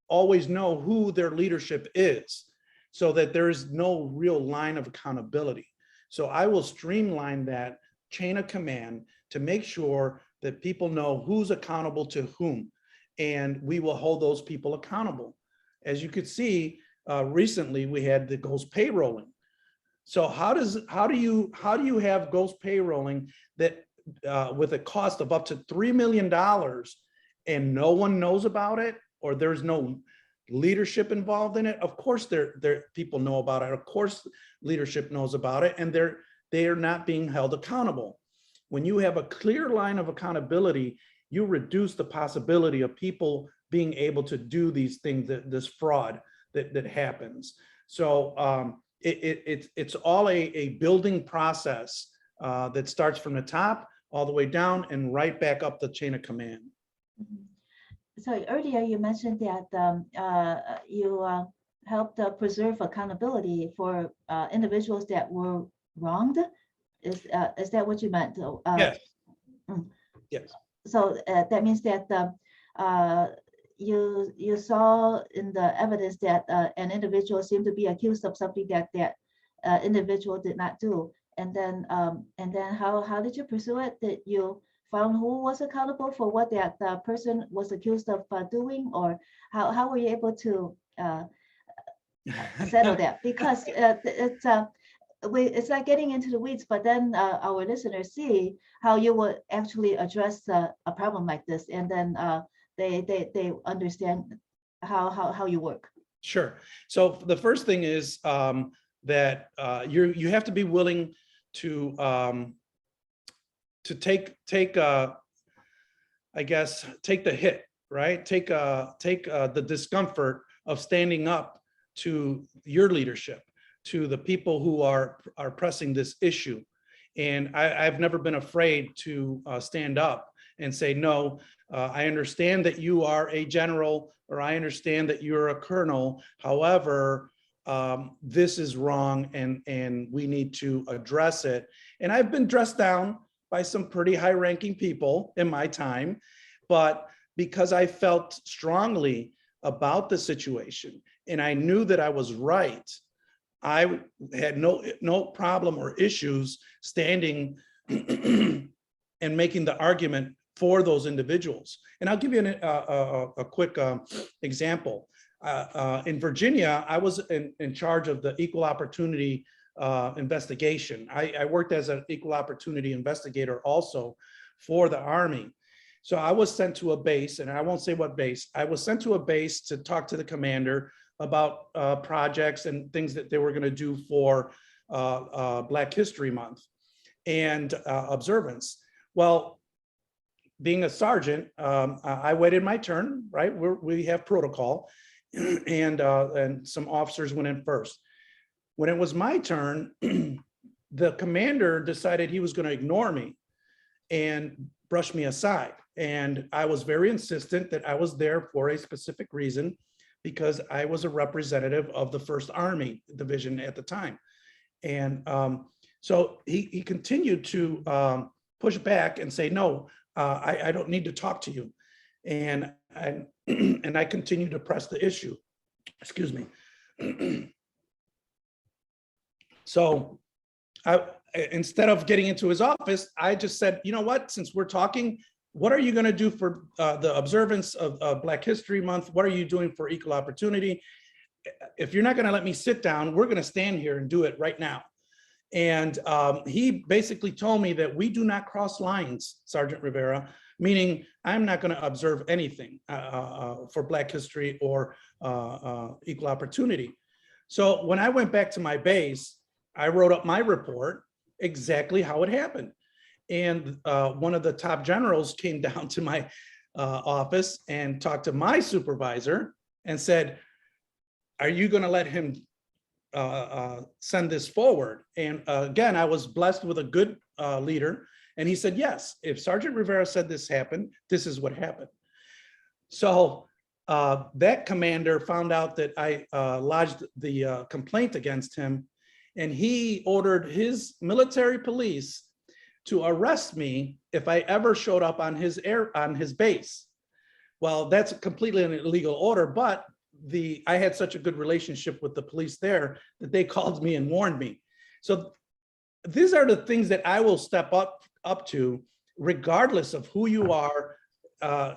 Speaker 2: always know who their leadership is, so that there is no real line of accountability. So I will streamline that chain of command to make sure that people know who's accountable to whom, and we will hold those people accountable. as you could see, recently we had the ghost payrolling. So how do you have ghost payrolling that with a cost of up to $3 million and no one knows about it, or there's no leadership involved in it? Of course people know about it. Of course leadership knows about it, and they are not being held accountable. When you have a clear line of accountability, you reduce the possibility of people being able to do these things, this fraud that happens. So it's all a building process that starts from the top all the way down and right back up the chain of command.
Speaker 1: So earlier you mentioned that you helped preserve accountability for individuals that were wronged. Is that what you meant?
Speaker 2: Yes. Yes.
Speaker 1: So that means that you saw in the evidence that an individual seemed to be accused of something that individual did not do, and then how did you pursue it? Did you found who was accountable for what that person was accused of doing, or how were you able to settle that? Because it's like getting into the weeds, but then our listeners see how you would actually address a problem like this, and then they understand how you work.
Speaker 2: Sure. So the first thing is that you have to be willing to take I guess take the hit, right? Take the discomfort of standing up to your leadership, to the people who are pressing this issue. And I've never been afraid to stand up and say, no, I understand that you are a general, or I understand that you're a colonel. However, this is wrong, and we need to address it. And I've been dressed down by some pretty high-ranking people in my time, but because I felt strongly about the situation and I knew that I was right, I had no problem or issues standing and making the argument for those individuals. And I'll give you a quick example. In Virginia, I was in charge of the equal opportunity investigation. I worked as an equal opportunity investigator also for the Army. So I was sent to a base, and I won't say what base. I was sent to a base to talk to the commander about projects and things that they were going to do for Black History Month and observance. Well, being a sergeant, I waited my turn, right? We have protocol, and some officers went in first. When it was my turn, the commander decided he was going to ignore me and brush me aside. And I was very insistent that I was there for a specific reason, because I was a representative of the 1st Army Division at the time. And so he continued to push back and say, no, I don't need to talk to you. And I continued to press the issue. Excuse me. So instead of getting into his office, I just said, you know what, since we're talking, what are you going to do for the observance of Black History Month? What are you doing for equal opportunity? If you're not going to let me sit down, we're going to stand here and do it right now. And he basically told me that we do not cross lines, Sergeant Rivera, meaning I'm not going to observe anything for Black history or equal opportunity. So when I went back to my base, I wrote up my report exactly how it happened. And one of the top generals came down to my office and talked to my supervisor and said, are you going to let him send this forward? And again, I was blessed with a good leader. And he said, yes, if Sergeant Rivera said this happened, this is what happened. So that commander found out that I lodged the complaint against him, and he ordered his military police to arrest me if I ever showed up on his base. Well, that's completely an illegal order, but I had such a good relationship with the police there that they called me and warned me. So these are the things that I will step up to, regardless of who you are.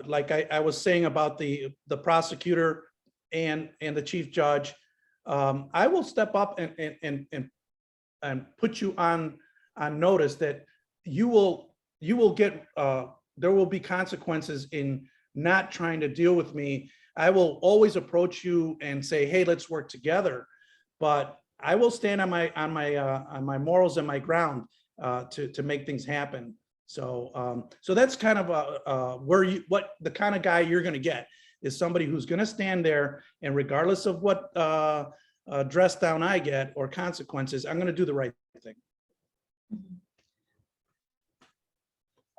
Speaker 2: Like I was saying about the prosecutor and the chief judge, I will step up and put you on notice that you will get, there will be consequences in not trying to deal with me. I will always approach you and say, hey, let's work together. But I will stand on my morals and my ground to make things happen. So so that's kind of what the kind of guy you're going to get is somebody who's going to stand there, and regardless of what dress down I get or consequences, I'm going to do the right thing.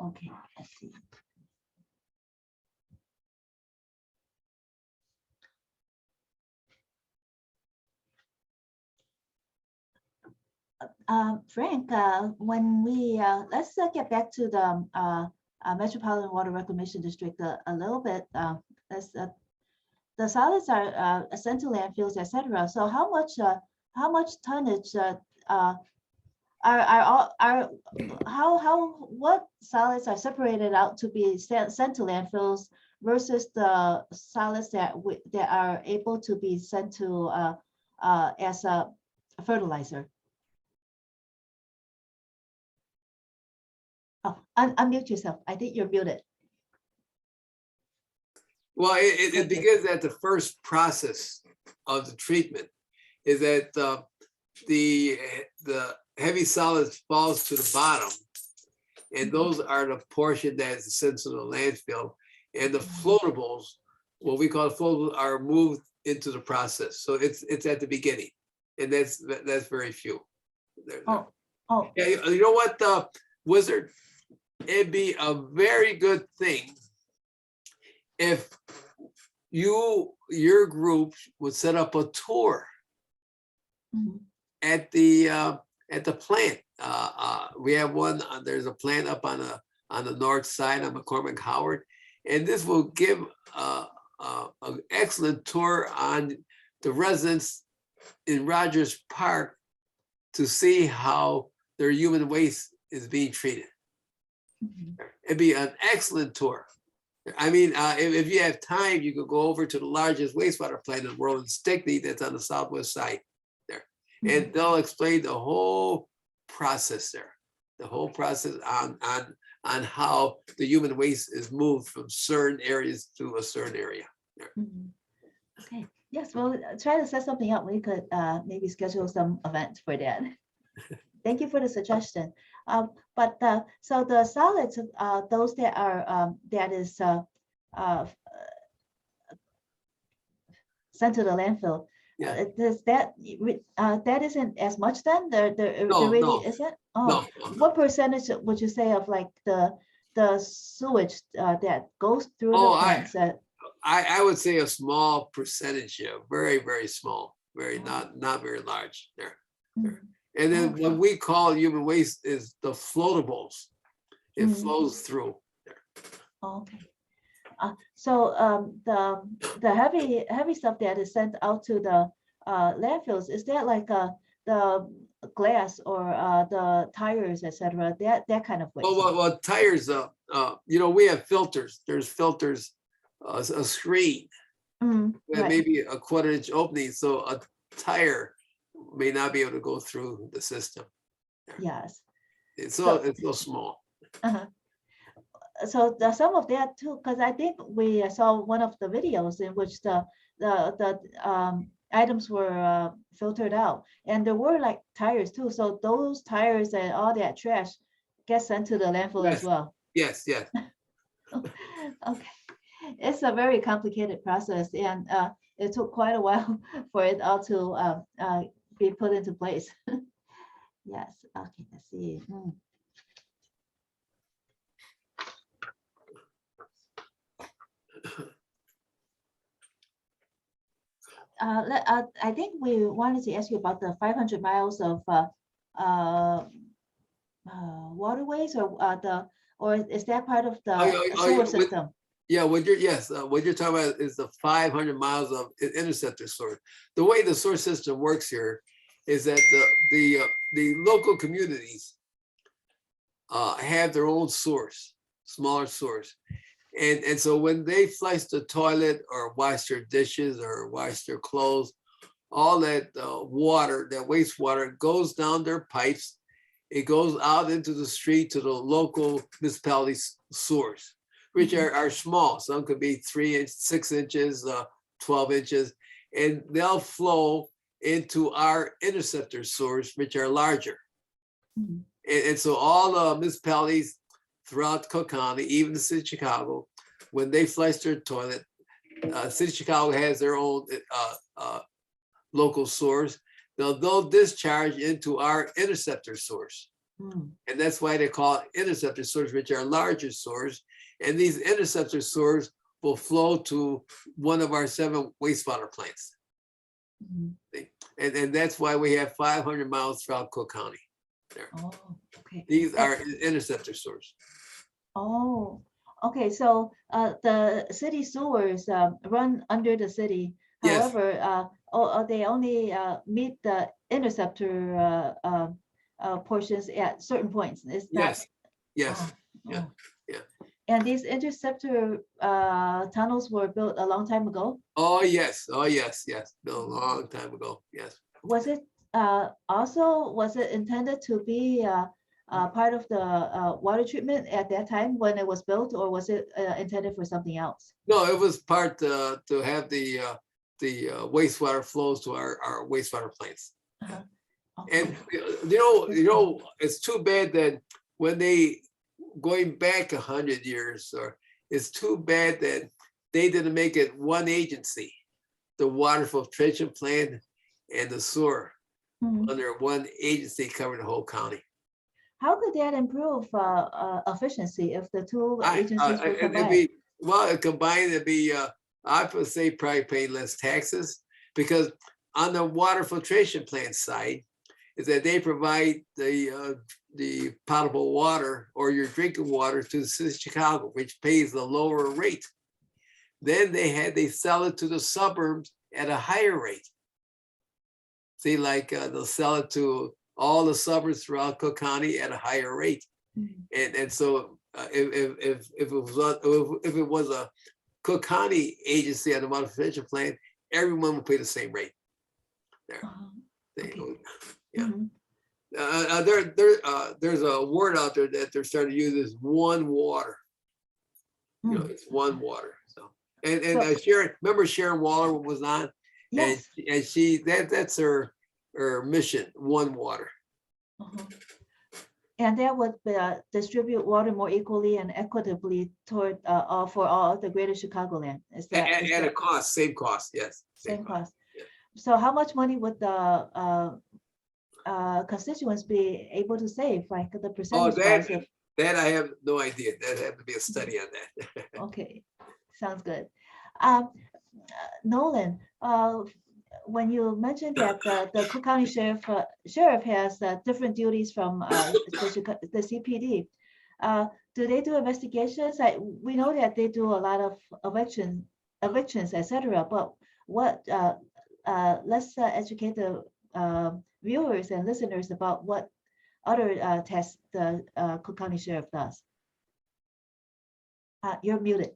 Speaker 1: Okay, I see. Frank, when we let's get back to the Metropolitan Water Reclamation District a little bit. The solids are sent to landfills, etc. So how much tonnage what solids are separated out to be sent to landfills versus the solids that are able to be sent to as a fertilizer? Oh, unmute yourself. I think you're muted.
Speaker 3: Well, it begins at the first process of the treatment, is that the heavy solids falls to the bottom, and those are the portion that is sent to the landfill, and the floatables, what we call floatables, are moved into the process. So it's at the beginning, and that's very few.
Speaker 1: Oh.
Speaker 3: Yeah, you know what, Wizard? It'd be a very good thing if your group would set up a tour at the plant. We have one. There's a plant up on the north side of McCormick Howard, and this will give an excellent tour on the residents in Rogers Park to see how their human waste is being treated. It'd be an excellent tour. I mean, if you have time, you could go over to the largest wastewater plant in the world in Stickney, that's on the southwest side there. And they'll explain the whole process there, the whole process on how the human waste is moved from certain areas to a certain area.
Speaker 1: Okay, yes, well, try to set something up. We could maybe schedule some event for that. Thank you for the suggestion. So the solids, those that are that is sent to the landfill, does that isn't as much then? There really isn't. Oh,
Speaker 3: No.
Speaker 1: What percentage would you say of like the sewage that goes through the plants?
Speaker 3: I would say a small percentage, very, very small, not very large there. And then what we call human waste is the floatables. It flows through there.
Speaker 1: Okay. So the heavy stuff that is sent out to the landfills, is that like the glass or the tires, etc. That kind of waste?
Speaker 3: Well, tires. We have filters. There's filters, a screen, that maybe a 1/4-inch opening, so a tire may not be able to go through the system.
Speaker 1: Yes.
Speaker 3: It's so small.
Speaker 1: So some of that too, because I think we saw one of the videos in which the items were filtered out, and there were like tires too. So those tires and all that trash gets sent to the landfill as well.
Speaker 3: Yes.
Speaker 1: Okay, it's a very complicated process, and it took quite a while for it all to be put into place. Yes. Okay. Let's see. I think we wanted to ask you about the 500 miles of waterways, or is that part of the sewer system?
Speaker 3: What you're talking about is the 500 miles of interceptor source. The way the source system works here is that the local communities have their own source, smaller source, And so when they flush the toilet or wash their dishes or wash their clothes, all that water, that wastewater goes down their pipes. It goes out into the street to the local municipality sewers, which are small. Some could be 6 inches, 12 inches, and they'll flow into our interceptor sewers, which are larger. And so all the municipalities throughout Cook County, even the city of Chicago, when they flush their toilet, city of Chicago has their own local sewers. They'll discharge into our interceptor sewers. And that's why they call it interceptor sewers, which are larger sewers. And these interceptor sewers will flow to one of our 7 wastewater plants. And that's why we have 500 miles throughout Cook County. There.
Speaker 1: Oh, okay.
Speaker 3: These are interceptor sewers.
Speaker 1: Oh, okay. So the city sewers run under the city.
Speaker 3: Yes.
Speaker 1: However, they only meet the interceptor portions at certain points. Is that?
Speaker 3: Yes.
Speaker 1: Oh,
Speaker 3: Yeah.
Speaker 1: oh.
Speaker 3: Yeah.
Speaker 1: And these interceptor tunnels were built a long time ago.
Speaker 3: Oh, yes. Built a long time ago. Yes.
Speaker 1: Was it was it intended to be part of the water treatment at that time when it was built, or was it intended for something else?
Speaker 3: No, it was part to have the wastewater flows to our wastewater plants.
Speaker 1: Okay.
Speaker 3: And you know, it's too bad that when they going back 100 years, or it's too bad that they didn't make it one agency, the water filtration plant and the sewer under one agency covering the whole county.
Speaker 1: How could that improve efficiency if the two agencies were combined?
Speaker 3: Combined, it'd be, I would say probably pay less taxes, because on the water filtration plant side is that they provide the potable water or your drinking water to the city of Chicago, which pays the lower rate. Then they sell it to the suburbs at a higher rate. See, like they'll sell it to all the suburbs throughout Cook County at a higher rate. And so if it was a Cook County agency on the water filtration plant, everyone would pay the same rate. There.
Speaker 1: Okay.
Speaker 3: Yeah. There's a word out there that they're starting to use, is one water. You know, it's one water. So Sharon, remember Sharon Waller was on?
Speaker 1: Yes.
Speaker 3: And she that's her mission, one water.
Speaker 1: And that would distribute water more equally and equitably toward for all the greater Chicagoland. Is that
Speaker 3: at a cost, same cost, yes.
Speaker 1: Same cost.
Speaker 3: Yeah.
Speaker 1: So how much money would the constituents be able to save, like the percentage?
Speaker 3: That I have no idea. That have to be a study on that.
Speaker 1: Okay, sounds good. Nolan, when you mentioned that the Cook County Sheriff has different duties from the CPD, do they do investigations? We know that they do a lot of evictions, etc. But what? Let's educate the viewers and listeners about what other tests the Cook County Sheriff does. You're muted.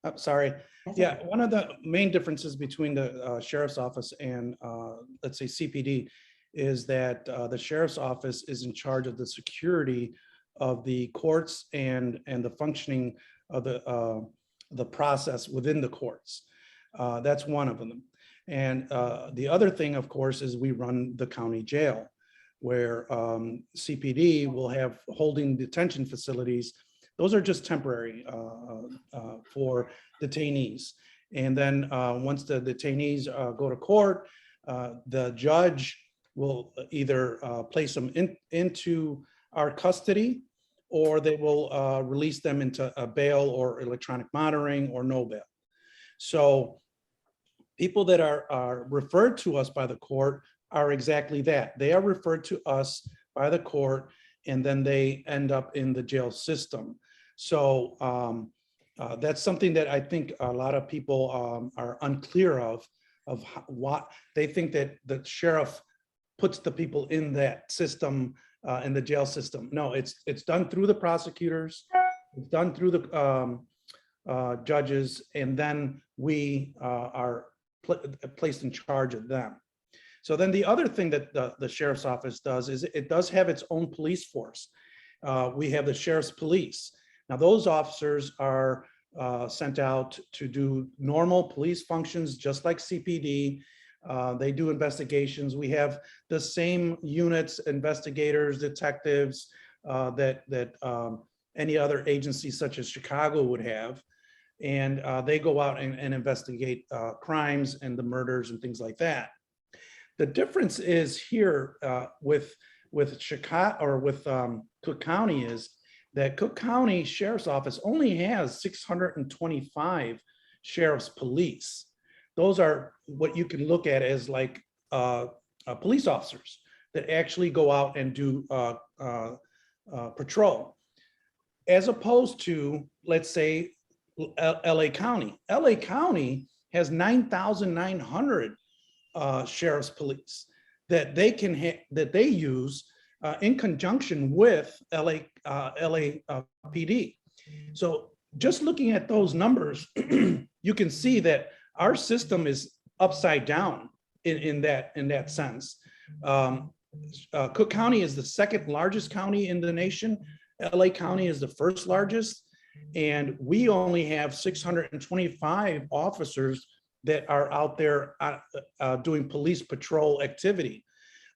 Speaker 2: I'm sorry. Yeah, one of the main differences between the sheriff's office and let's say CPD is that the sheriff's office is in charge of the security of the courts and the functioning of the process within the courts. That's one of them. And the other thing, of course, is we run the county jail, where CPD will have holding detention facilities. Those are just temporary for detainees. And then once the detainees go to court, the judge will either place them into our custody, or they will release them into a bail or electronic monitoring or no bail. So people that are referred to us by the court are exactly that. They are referred to us by the court, and then they end up in the jail system. So that's something that I think a lot of people are unclear of what they think, that the sheriff puts the people in that system, in the jail system. No, it's done through the prosecutors It's done through the judges, and then we are placed in charge of them. So then the other thing that the sheriff's office does is it does have its own police force. We have the sheriff's police. Now those officers are sent out to do normal police functions, just like CPD. They do investigations. We have the same units, investigators, detectives that any other agency such as Chicago would have. And they go out and investigate crimes and the murders and things like that. The difference is here with Chicago or with Cook County is that Cook County Sheriff's Office only has 625 sheriff's police. Those are what you can look at as like police officers that actually go out and do patrol, as opposed to, let's say, LA County. LA County has 9,900 sheriff's police that they can that they use in conjunction with LAPD. So just looking at those numbers, you can see that our system is upside down in that sense. Cook County is the second largest county in the nation. LA County is the first largest, and we only have 625 officers that are out there doing police patrol activity.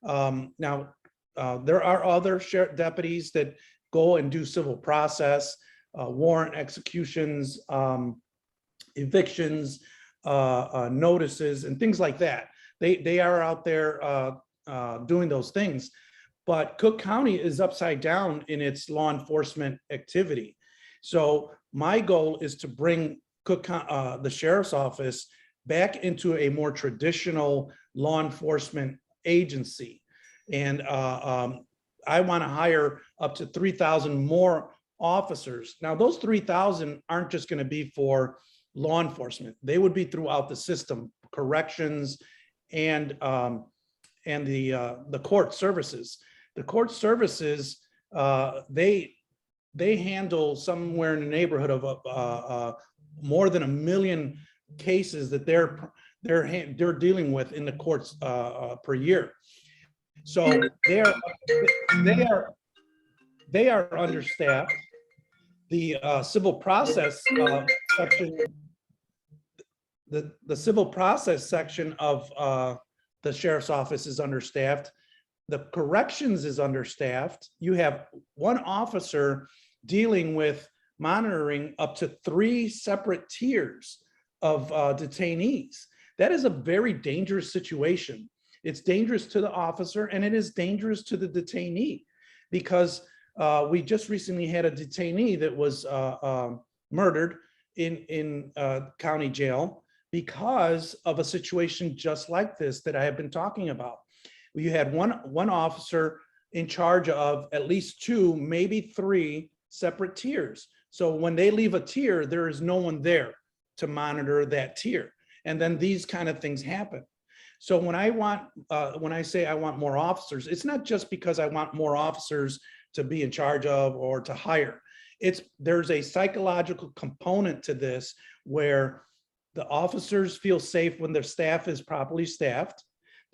Speaker 2: Now, there are other sheriff deputies that go and do civil process, warrant executions, evictions, notices, and things like that. They are out there doing those things. But Cook County is upside down in its law enforcement activity. So my goal is to bring the sheriff's office back into a more traditional law enforcement agency. And I want to hire up to 3,000 more officers. Now, those 3,000 aren't just going to be for law enforcement. They would be throughout the system, corrections, and the court services. The court services, they handle somewhere in the neighborhood of more than 1 million cases that they're dealing with in the courts per year. So they are understaffed. The civil process section, the civil process section of the sheriff's office is understaffed. The corrections is understaffed. You have one officer dealing with monitoring up to 3 separate tiers of detainees. That is a very dangerous situation. It's dangerous to the officer, and it is dangerous to the detainee, because we just recently had a detainee that was murdered in county jail because of a situation just like this that I have been talking about. You had one officer in charge of at least 2, maybe 3 separate tiers. So when they leave a tier, there is no one there to monitor that tier. And then these kind of things happen. So when I say I want more officers, it's not just because I want more officers to be in charge of or to hire. There's a psychological component to this where the officers feel safe when their staff is properly staffed.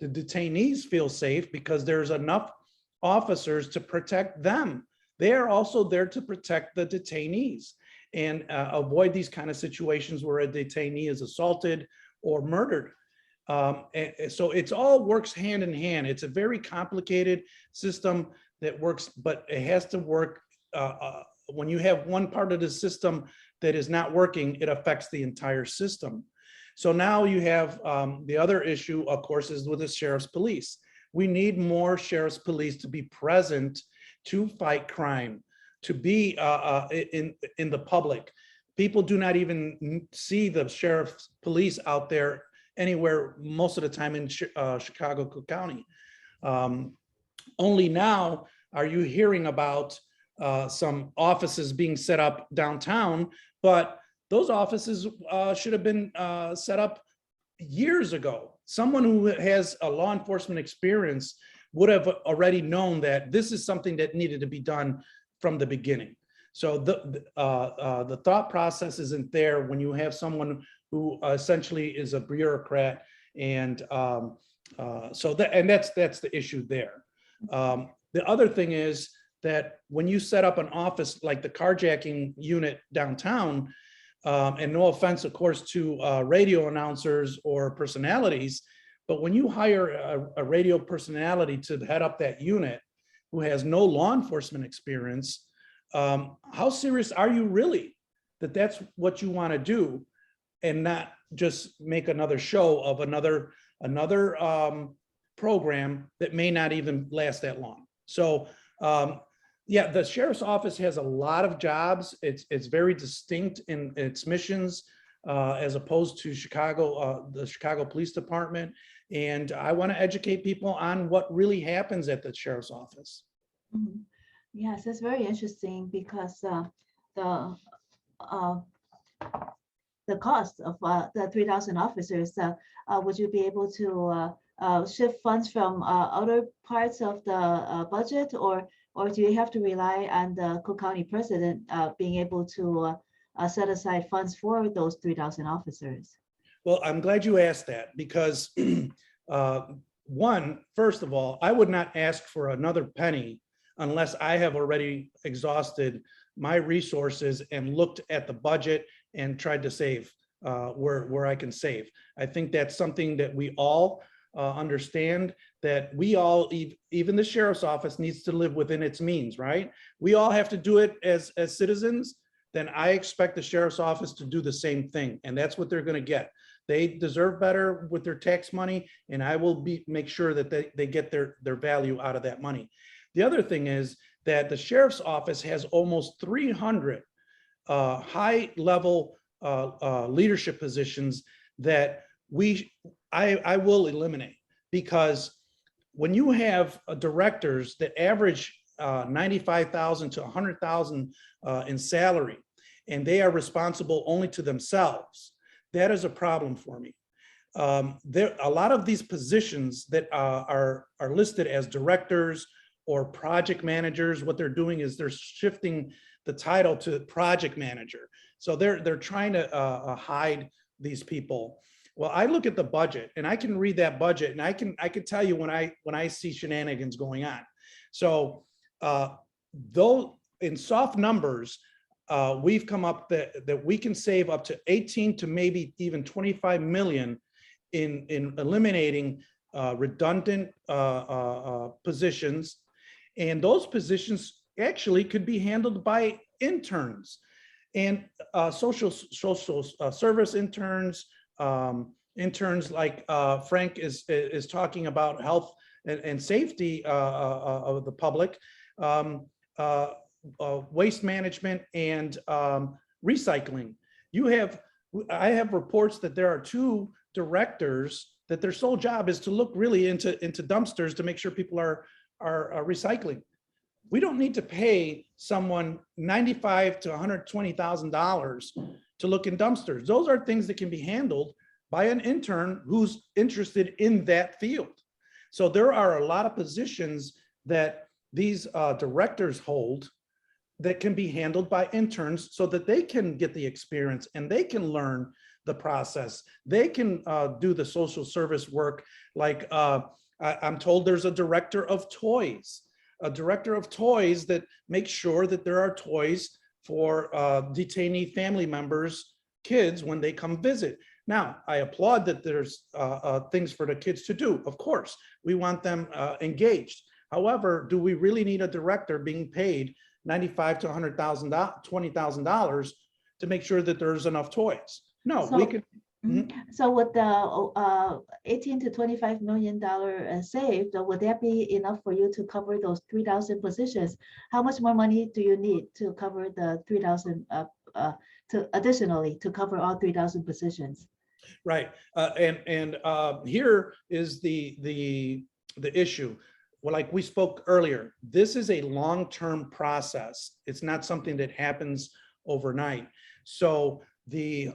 Speaker 2: The detainees feel safe because there's enough officers to protect them. They are also there to protect the detainees and avoid these kind of situations where a detainee is assaulted or murdered. So it's all works hand in hand. It's a very complicated system that works, but it has to work. When you have one part of the system that is not working, it affects the entire system. So now you have the other issue, of course, is with the sheriff's police. We need more sheriff's police to be present to fight crime, to be in the public. People do not even see the sheriff's police out there anywhere most of the time in Chicago, Cook County. Only now are you hearing about some offices being set up downtown, but those offices should have been set up years ago. Someone who has a law enforcement experience would have already known that this is something that needed to be done from the beginning. So the thought process isn't there when you have someone who essentially is a bureaucrat, and so that's the issue there. The other thing is that when you set up an office like the carjacking unit downtown, and no offense, of course, to radio announcers or personalities, but when you hire a radio personality to head up that unit who has no law enforcement experience, how serious are you really that that's what you want to do, and not just make another show of another program that may not even last that long? So yeah, the sheriff's office has a lot of jobs. It's very distinct in its missions as opposed to Chicago, the Chicago Police Department. And I want to educate people on what really happens at the sheriff's office.
Speaker 1: Mhm. Yes, it's very interesting because the cost of the 3,000 officers, would you be able to shift funds from other parts of the budget, or do you have to rely on the Cook County president being able to set aside funds for those 3,000 officers?
Speaker 2: Well, I'm glad you asked that, because first of all, I would not ask for another penny unless I have already exhausted my resources and looked at the budget and tried to save where I can save. I think that's something that we all understand, that we all, even the sheriff's office, needs to live within its means, right? We all have to do it as citizens. Then I expect the sheriff's office to do the same thing, and that's what they're going to get. They deserve better with their tax money, and I will make sure that they get their value out of that money. The other thing is that the sheriff's office has almost 300 high-level leadership positions that I will eliminate, because when you have directors that average 95,000 to 100,000 in salary, and they are responsible only to themselves, that is a problem for me. There a lot of these positions that are listed as directors or project managers. What they're doing is they're shifting the title to project manager. So they're trying to hide these people. Well, I look at the budget and I can read that budget, and I can tell you when I see shenanigans going on. So though in soft numbers, we've come up that we can save up to 18 to maybe even 25 million in eliminating redundant positions. And those positions actually could be handled by interns and social service interns, interns like Frank is talking about, health and safety of the public, waste management, and recycling. I have reports that there are 2 directors that their sole job is to look really into dumpsters to make sure people are recycling. We don't need to pay someone $95,000 to $120,000 to look in dumpsters. Those are things that can be handled by an intern who's interested in that field. So there are a lot of positions that these directors hold that can be handled by interns, so that they can get the experience and they can learn the process. They can do the social service work. Like I'm told there's a director of toys that makes sure that there are toys for detainee family members' kids when they come visit. Now, I applaud that there's things for the kids to do. Of course, we want them engaged. However, do we really need a director being paid $95,000 to $120,000 to make sure that there's enough toys? No, we could.
Speaker 1: So with the 18 to $25 million saved, would that be enough for you to cover those 3,000 positions? How much more money do you need to cover the 3,000 additionally to cover all 3,000 positions?
Speaker 2: Right, and here is the issue. Well, like we spoke earlier, this is a long-term process. It's not something that happens overnight. So the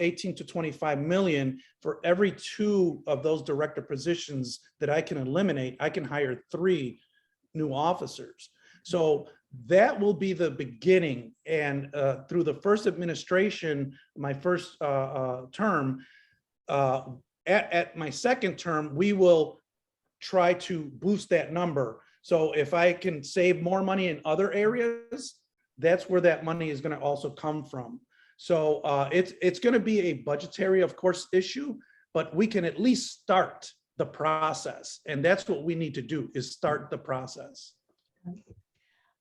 Speaker 2: 18 to 25 million, for every 2 of those director positions that I can eliminate, I can hire 3 new officers. So that will be the beginning. And through the first administration, my first term, at my second term, we will try to boost that number. So if I can save more money in other areas, that's where that money is going to also come from. So it's going to be a budgetary, of course, issue, but we can at least start the process. And that's what we need to do, is start the process.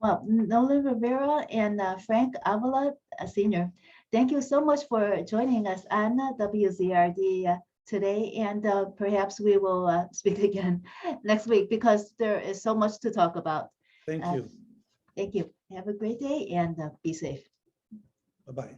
Speaker 1: Well, Noland Rivera and Frank Avila, Senior, thank you so much for joining us on WZRD today. And perhaps we will speak again next week, because there is so much to talk about.
Speaker 2: Thank you.
Speaker 1: Thank you. Have a great day and be safe.
Speaker 2: Bye-bye.